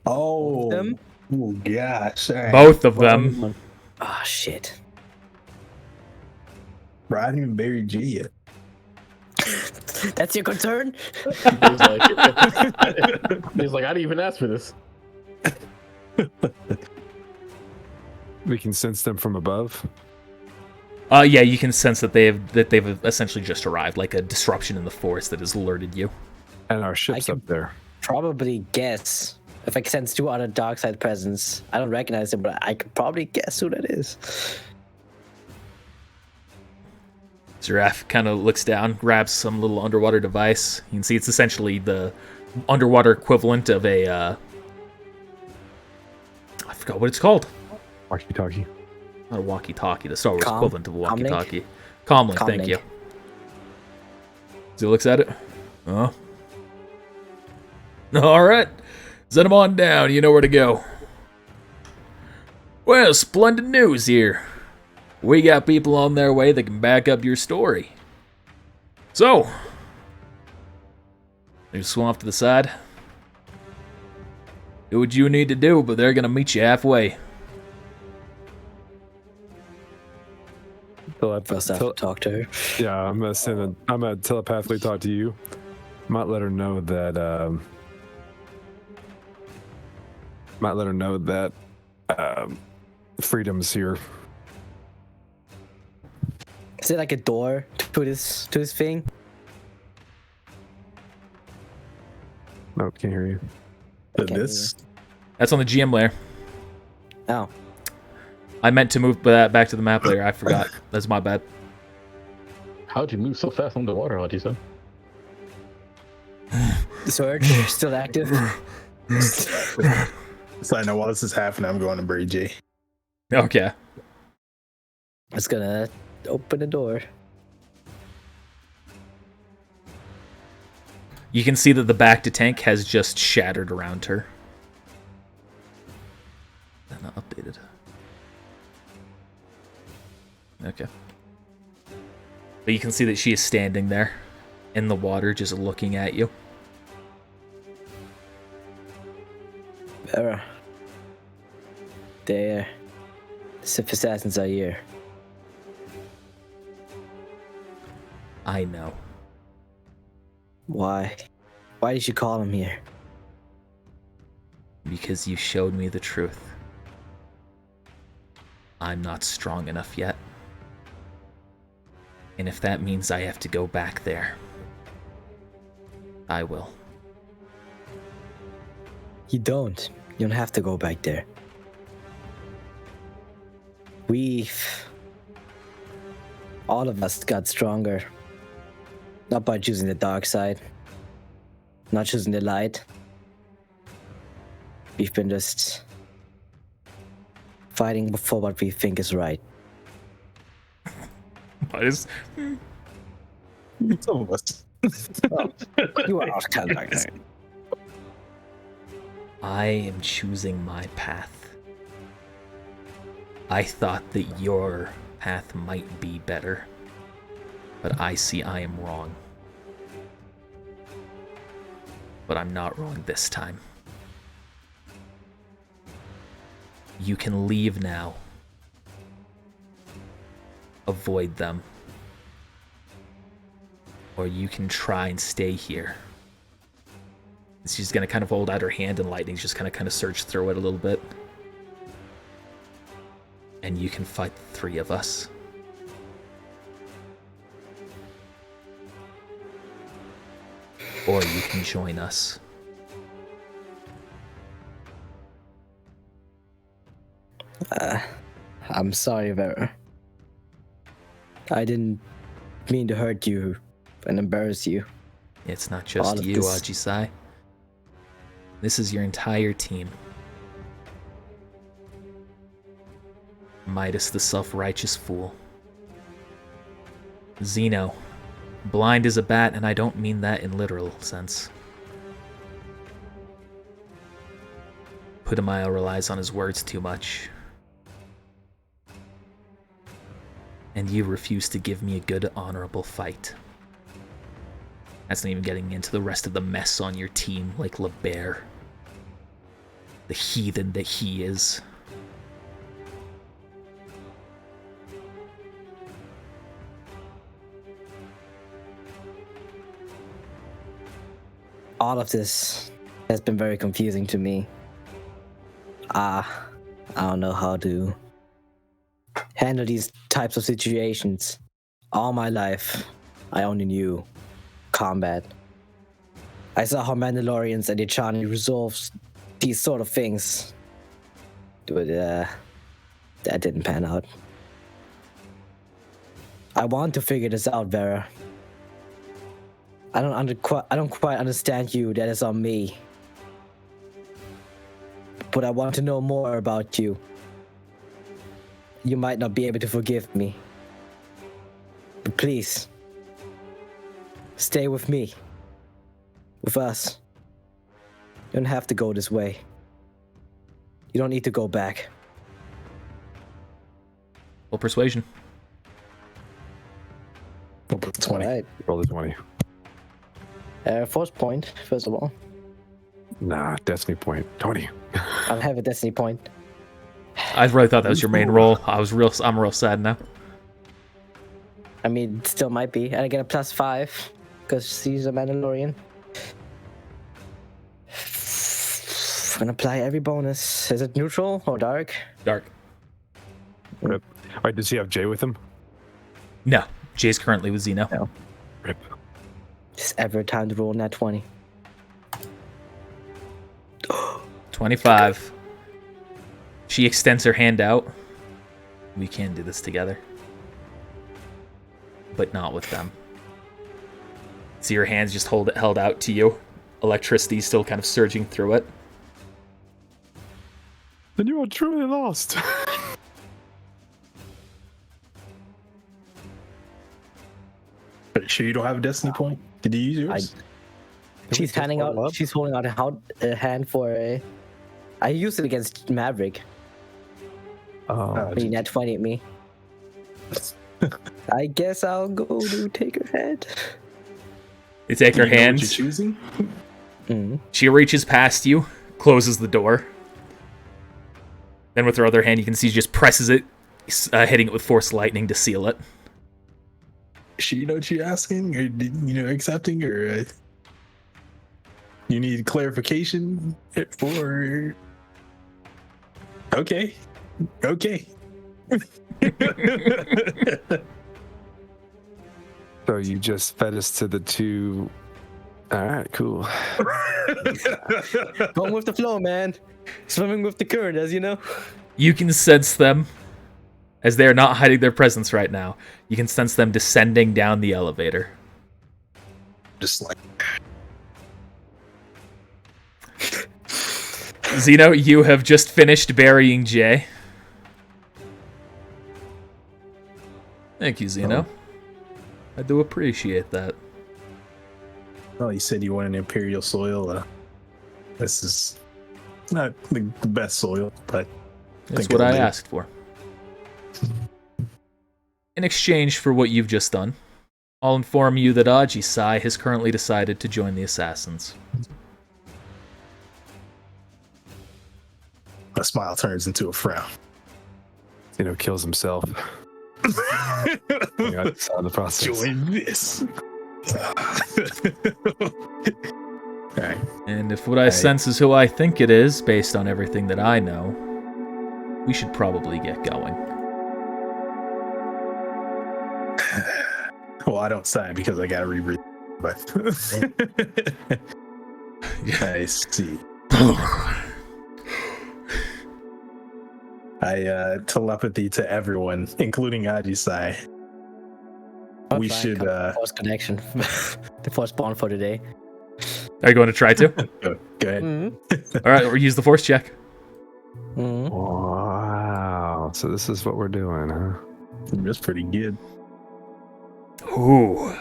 Oh. Them? Oh gosh. All right. Both of them. Oh shit. Bro, I haven't even buried G yet. That's your concern? He's like, I didn't even ask for this. We can sense them from above. Yeah, you can sense that they've essentially just arrived, like a disruption in the force that has alerted you. And our ship's can- up there. Probably guess. If I can sense two other dark side presence, I don't recognize them, but I could probably guess who that is. Zeraf kind of looks down, grabs some little underwater device. You can see it's essentially the underwater equivalent of a... I forgot what it's called. Walkie-talkie. Not a walkie-talkie, the Star Wars equivalent of a Comlink? walkie-talkie. Comlink, thank Comlink. you. So he looks at it. Oh. Alright. Send him on down, you know where to go. Well, splendid news here. We got people on their way that can back up your story. So, you swing off to the side. Do what you need to do, but they're gonna meet you halfway. First, I have to talk to her. Yeah, I'm gonna telepathically talk to you. Might let her know that. Freedom's here. Is it like a door to this thing? Nope, can't hear you. This. That's on the GM layer. Oh. I meant to move that back to the map layer. I forgot. That's my bad. How'd you move so fast underwater, Haji-san? The surge still active? So I know while this is happening, I'm going to bury G. Okay. It's gonna open the door. You can see that the back to tank has just shattered around her. Not updated. Okay. But you can see that she is standing there in the water, just looking at you. Vera. The Sith assassins are here. I know. Why? Why did you call him here? Because you showed me the truth. I'm not strong enough yet. And if that means I have to go back there, I will. You don't. You don't have to go back there. All of us got stronger. Not by choosing the dark side. Not choosing the light. We've been just fighting for what we think is right. Some of us. You are kind of like that. I am choosing my path. I thought that your path might be better, but I see I am wrong. But I'm not wrong this time. You can leave now. Avoid them. Or you can try and stay here. She's gonna kind of hold out her hand, and Lightning's just kind of search through it a little bit. and you can fight the three of us. Or you can join us. I'm sorry, Vera. I didn't mean to hurt you and embarrass you. It's not All just of you, this- Ajisai. This is your entire team. Midas the self-righteous fool. Zeno. Blind as a bat, and I don't mean that in literal sense. Putumayo relies on his words too much. And you refuse to give me a good, honorable fight. That's not even getting into the rest of the mess on your team, like LeBear. The heathen that he is. All of this has been very confusing to me. I don't know how to handle these types of situations. All my life, I only knew combat. I saw how Mandalorians and Echani resolves these sort of things. But that didn't pan out. I want to figure this out, Vera. I don't quite understand you. That is on me. But I want to know more about you. You might not be able to forgive me. But please, stay with me. With us. You don't have to go this way. You don't need to go back. Well, persuasion. We'll put 20. All right. Roll the 20. Force point, first of all. Nah, destiny point. 20. I'll have a destiny point. I really thought that was your main role. I'm real sad now. I mean, it still might be. And I get a +5 because he's a Mandalorian. I'm gonna apply every bonus. Is it neutral or dark? Dark. Rip. Wait, does he have Jay with him? No. Jay's currently with Zeno. No. Rip. Just ever time to roll nat 20. 25. She extends her hand out. We can do this together. But not with them. See your hands just held out to you. Electricity still kind of surging through it. Then you are truly lost. Are you sure you don't have a destiny point? Did you use yours? She's handing out. She's holding out a hand for a. I used it against Maverick. Oh, When he nat 20 at me. I guess I'll go to take her head. You take her Do you know what hands. you're choosing? Mm. She reaches past you, closes the door. Then with her other hand, you can see she just presses it, hitting it with force lightning to seal it. You know what you're asking, or accepting, or you need clarification for? Okay. so you just fed us to the two. All right, cool. Going with the flow, man. Swimming with the current, as you know. You can sense them, as they are not hiding their presence right now. You can sense them descending down the elevator. Just like Zeno, you have just finished burying Jay. Thank you, Zeno. I do appreciate that. well, you said you wanted Imperial soil. This is not the best soil, but That's think what I it'll do. asked for. In exchange for what you've just done, I'll inform you that Ajisai has currently decided to join the Assassins. a smile turns into a frown. Kills himself. That's the process. Join this. All right. And if what I sense is who I think it is, based on everything that I know, we should probably get going. Well, I don't sign because I gotta reread. But I see. I telepathy to everyone, including Ajisai. We should force connection. The force bond for today. Are you going to try to? go ahead. Mm-hmm. All right, we'll use the force check. Mm-hmm. Wow. So this is what we're doing, huh? That's pretty good. Ooh.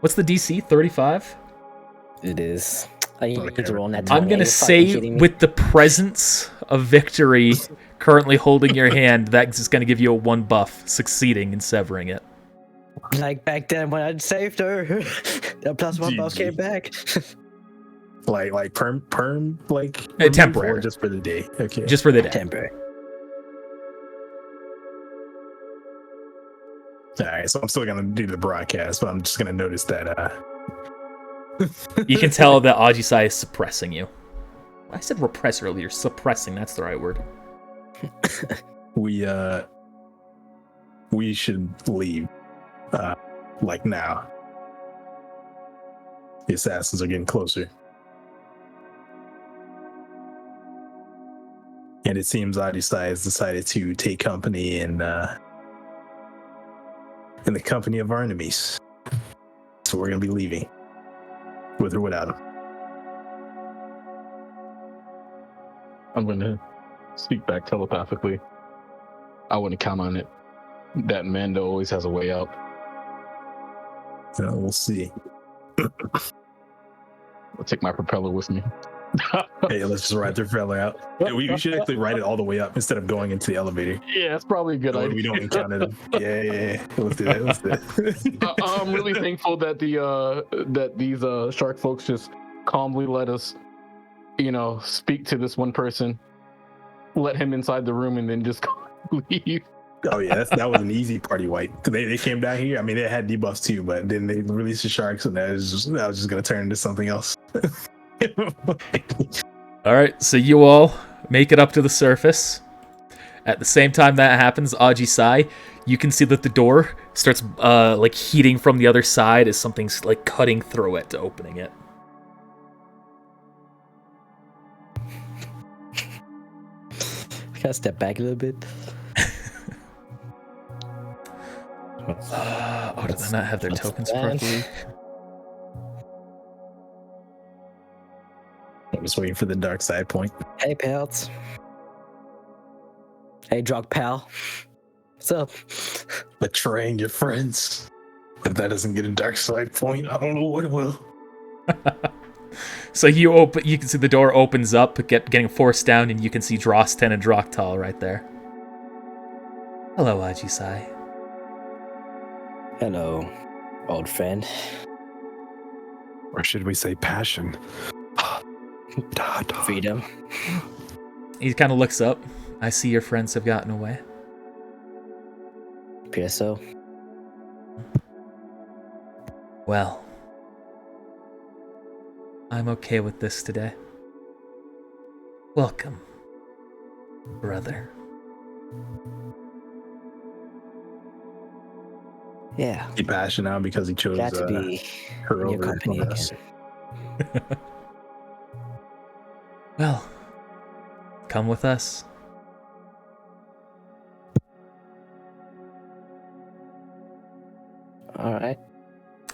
What's the DC? 35? It is. I need Okay. to roll that. I'm 20. gonna Are you fucking say, kidding me? with the presence of victory currently holding your hand, that's just gonna give you a 1 buff, succeeding in severing it. Like back then when I saved her, the plus 1 buff GG. came back. Like perm like Temporary. or just for the day. Okay. Just for the day. Temporary. All right. So I'm still gonna do the broadcast, but I'm just gonna notice that You can tell that Ajisai is suppressing you. I said repress earlier. Suppressing, that's the right word. we should leave like now. The assassins are getting closer. And it seems Ajisai has decided to take company in the company of our enemies. So we're gonna be leaving. With or without him. I'm going to speak back telepathically. I wouldn't count on it. That Mando always has a way out. So we'll see. I'll take my propeller with me. Hey, let's just ride the fella out. Yeah, we should actually ride it all the way up instead of going into the elevator. Yeah, that's probably a good So idea. we don't encounter them. Yeah. Let's do that. Let's do that. I'm really thankful that that these shark folks just calmly let us, speak to this one person, let him inside the room, and then just leave. Oh yeah, that was an easy party wipe. They came down here. I mean, they had debuffs too, but then they released the sharks, and that was just gonna turn into something else. All right, so you all make it up to the surface. At the same time that happens, Ajisai, you can see that the door starts like heating from the other side as something's like cutting through it, opening it. Can I step back a little bit? Did they not have their What's tokens that? properly? I'm just waiting for the dark side point. Hey, pals. Hey, drug pal. What's up? Betraying your friends. If that doesn't get a dark side point, I don't know what will. So you can see the door opens up, getting forced down, and you can see Drosten and Draktal right there. Hello, Ajisai. Hello, old friend. Or should we say passion? Freedom. He kind of looks up. I see your friends have gotten away. Appears so. Well, I'm okay with this today. Welcome, brother. Yeah. He passionate now because he chose Glad to be her in your over company us. again. Well, come with us. All right.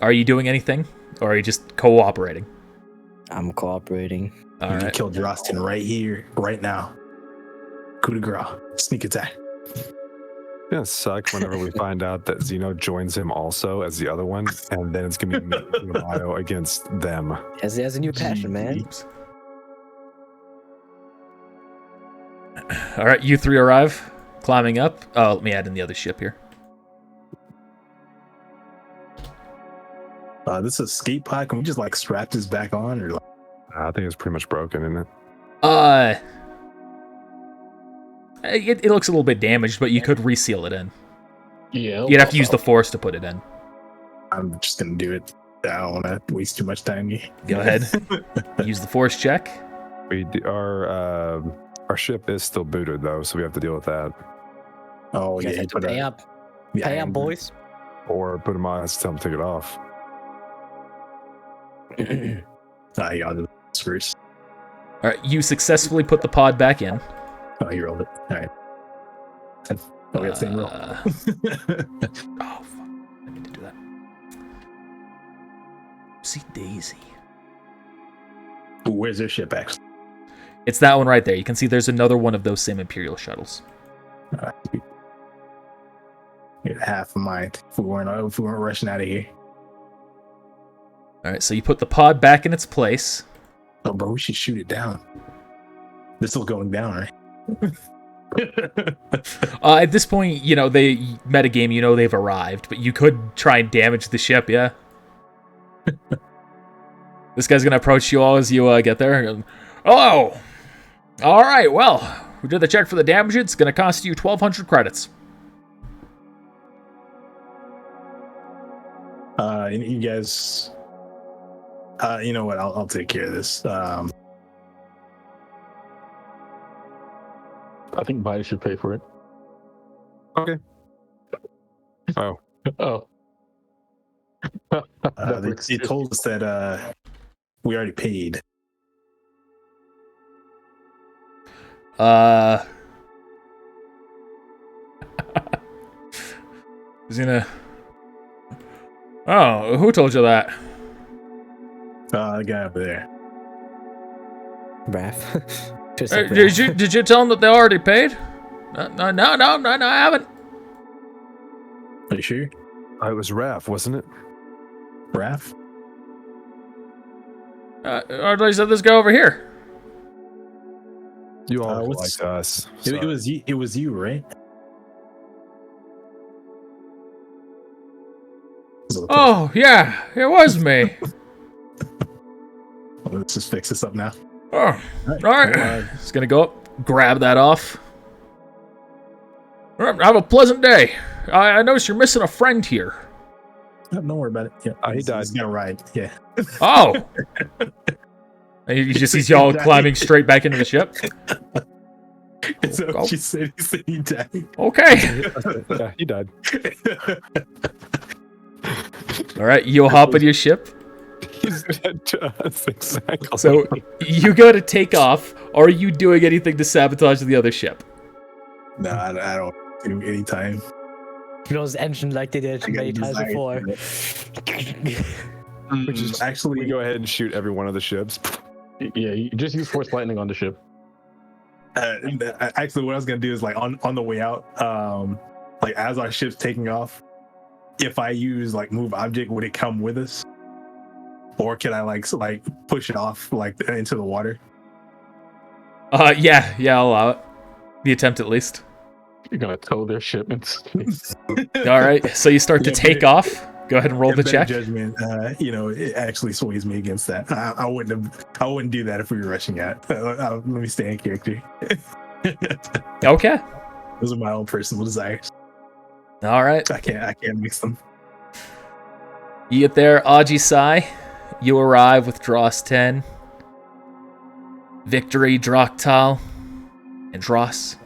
Are you doing anything, or are you just cooperating? I'm cooperating. All We can right. kill Drosten right here, right now. Coup de grace. Sneak attack. It's gonna suck whenever we find out that Zeno joins him also as the other one, and then it's gonna be me and Mayo against them. There's a new passion, man. All right, you three arrive, climbing up. Oh, let me add in the other ship here. This is skate pod. Can we just like strap this back on, or like, I think it's pretty much broken, isn't it? It looks a little bit damaged, but you could reseal it in. Yeah. You'd have to use the force to put it in. I'm just gonna do it. I don't want to waste too much time. Go ahead. Use the force check. Our ship is still booted though, so we have to deal with that. Oh You guys yeah, have to pay up. Yeah, Hey, up, boys. Or put him on and tell him to take it off. Yeah, I'll do this first. All right, you successfully put the pod back in. Oh, you rolled it. All right. Oh, we got the same roll. Oh, fuck. I need to do that. See Daisy. Ooh, where's their ship, actually? It's that one right there. You can see there's another one of those same Imperial shuttles. Get half of mine if we weren't rushing out of here. All right, so you put the pod back in its place. Oh, bro, we should shoot it down. This is going down, right? At this point, you know, they metagame, you know they've arrived, but you could try and damage the ship, yeah? This guy's gonna approach you all as you get there. And go, hello! Alright, well, we did the check for the damage. It's gonna cost you 1,200 credits. You guys... you know what? I'll take care of this. I think Biden should pay for it. Okay. Oh. Oh. They told us that we already paid. He's gonna... Oh, who told you that? The guy over there. Raph. Just Hey, like Raph. did you tell them that they already paid? No, I haven't. Are you sure? It was Raph, wasn't it? Raph? I said this guy over here. You all what's- like us. It was you. It was you, right? Oh, yeah, it was me. Let's just fix this up now. Oh, all right. Just gonna go up, grab that off. All right, have a pleasant day. I notice you're missing a friend here. Don't worry about it. Yeah, He died. He's gonna ride. Yeah. Oh. And he just sees y'all climbing straight back into the ship. Is that what you said? He said he died. Okay. Yeah, he died. All right, you'll hop in your ship. He's dead to us, exactly. So you go to take off. Are you doing anything to sabotage the other ship? No, I don't do any time. Those engine like they did many times before. Which is Actually, we go ahead and shoot every one of the ships. Yeah, you just use force lightning on the ship. actually, what I was gonna do is like on the way out, like as our ship's taking off, if I use like move object, would it come with us, or can I like push it off like into the water? Yeah, I'll allow it. The attempt at least. You're gonna tow their ship into space. All right, so you start to Yeah, take off. Go ahead and roll the Better check. Judgment, it actually sways me against that. I wouldn't do that if we were rushing out. Let me stay in character. Okay. Those are my own personal desires. All right. I can't mix them. You get there, Aji Sai. You arrive with Dross 10, Victory, Draktal, and Dross.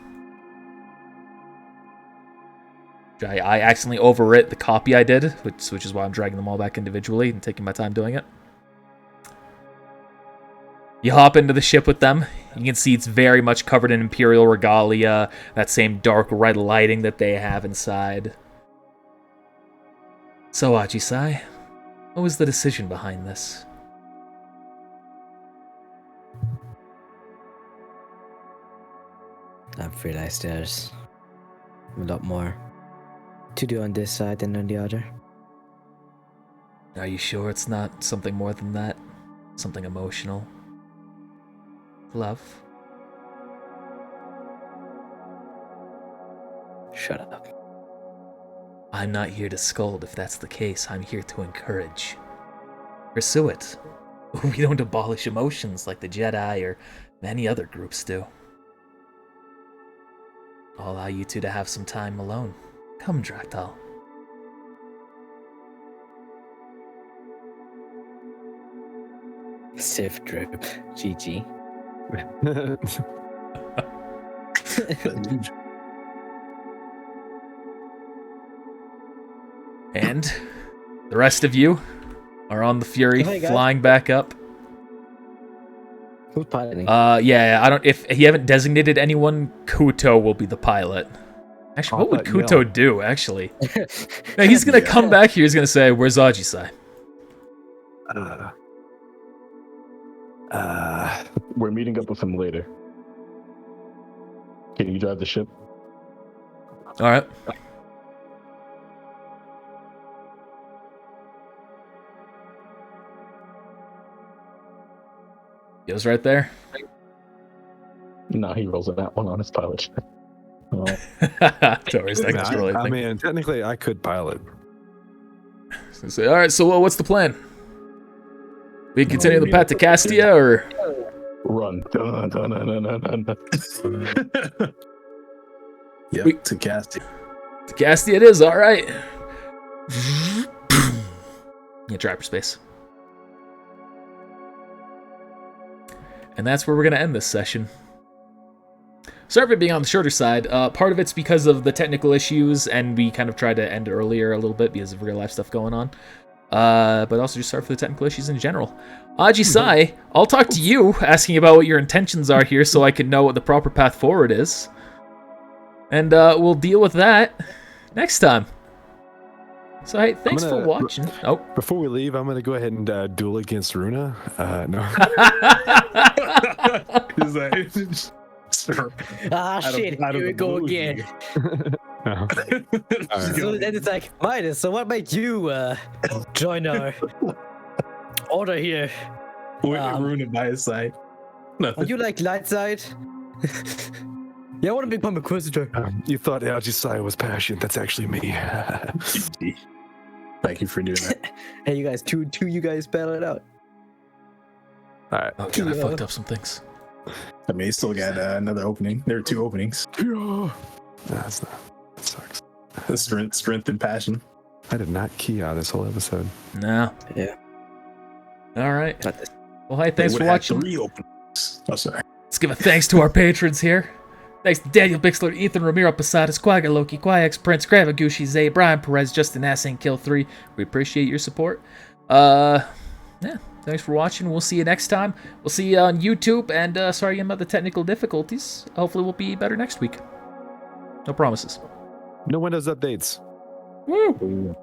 I accidentally overwrit the copy I did, which is why I'm dragging them all back individually and taking my time doing it. You hop into the ship with them. You can see it's very much covered in Imperial regalia, that same dark red lighting that they have inside. So, Aji-sai, what was the decision behind this? I've realized there's a lot more to do on this side than on the other. Are you sure it's not something more than that? Something emotional? Love? Shut up. I'm not here to scold if that's the case. I'm here to encourage. Pursue it. We don't abolish emotions like the Jedi or many other groups do. I'll allow you two to have some time alone. Come, Draktal. Sif drip. GG. And the rest of you are on the Fury, Hey, guys. flying back up. Who's piloting? Yeah, I don't. If you haven't designated anyone, Kuto will be the pilot. Actually, what would thought Yell. Kuto do? Actually, now, he's gonna come back here. He's gonna say, "Where's Ajisai?" We're meeting up with him later. Can you drive the ship? All right. Goes right there. No, he rolls in that one on his pilot ship. Oh, Torres, that guy's really I thing. mean, technically, I could pilot. Say, all right, so what's the plan? We continue the path to Castia, or run. Dun, dun, dun, dun, dun, dun. Yep, We- to cast it. to Castia it is. All right. Yeah, hyperspace. And that's where we're going to end this session. Sorry for being on the shorter side. Part of it's because of the technical issues, and we kind of tried to end earlier a little bit because of real life stuff going on. But also just sorry for the technical issues in general. Ajisai, I'll talk to you, asking about what your intentions are here so I can know what the proper path forward is. And we'll deal with that next time. So hey, thanks for gonna- watching. Oh. Before we leave, I'm going to go ahead and duel against Runa. No. Is that- Ah, out of- shit, out of here we the go blue, again. No. Alright. So then it's like, Midas, so what made you join our order here? Runa by his side. Are Nothing. you like light side? Yeah, I want to become a Inquisitor. You thought Ajisai was passion. That's actually me. Thank you for doing that. Hey, you guys, two you guys battle it out. All right. Oh, God, I Yeah. fucked up some things. I mean, he still got another opening. There are 2 openings. That's not. That sucks. Strength and passion. I did not key out this whole episode. No. Yeah. All right. Not this. Well, hey, thanks They for would've had watching. 3 openings. Oh, sorry. Let's give a thanks to our patrons here. Thanks to Daniel Bixler, Ethan Ramiro, Posadas, Quagga, Loki, Quayax, Prince, Gravagushi, Zay, Brian Perez, Justin Ass, and Kill3. We appreciate your support. Yeah, thanks for watching. We'll see you next time. We'll see you on YouTube, and sorry again about the technical difficulties. Hopefully we'll be better next week. No promises. No Windows updates. Woo!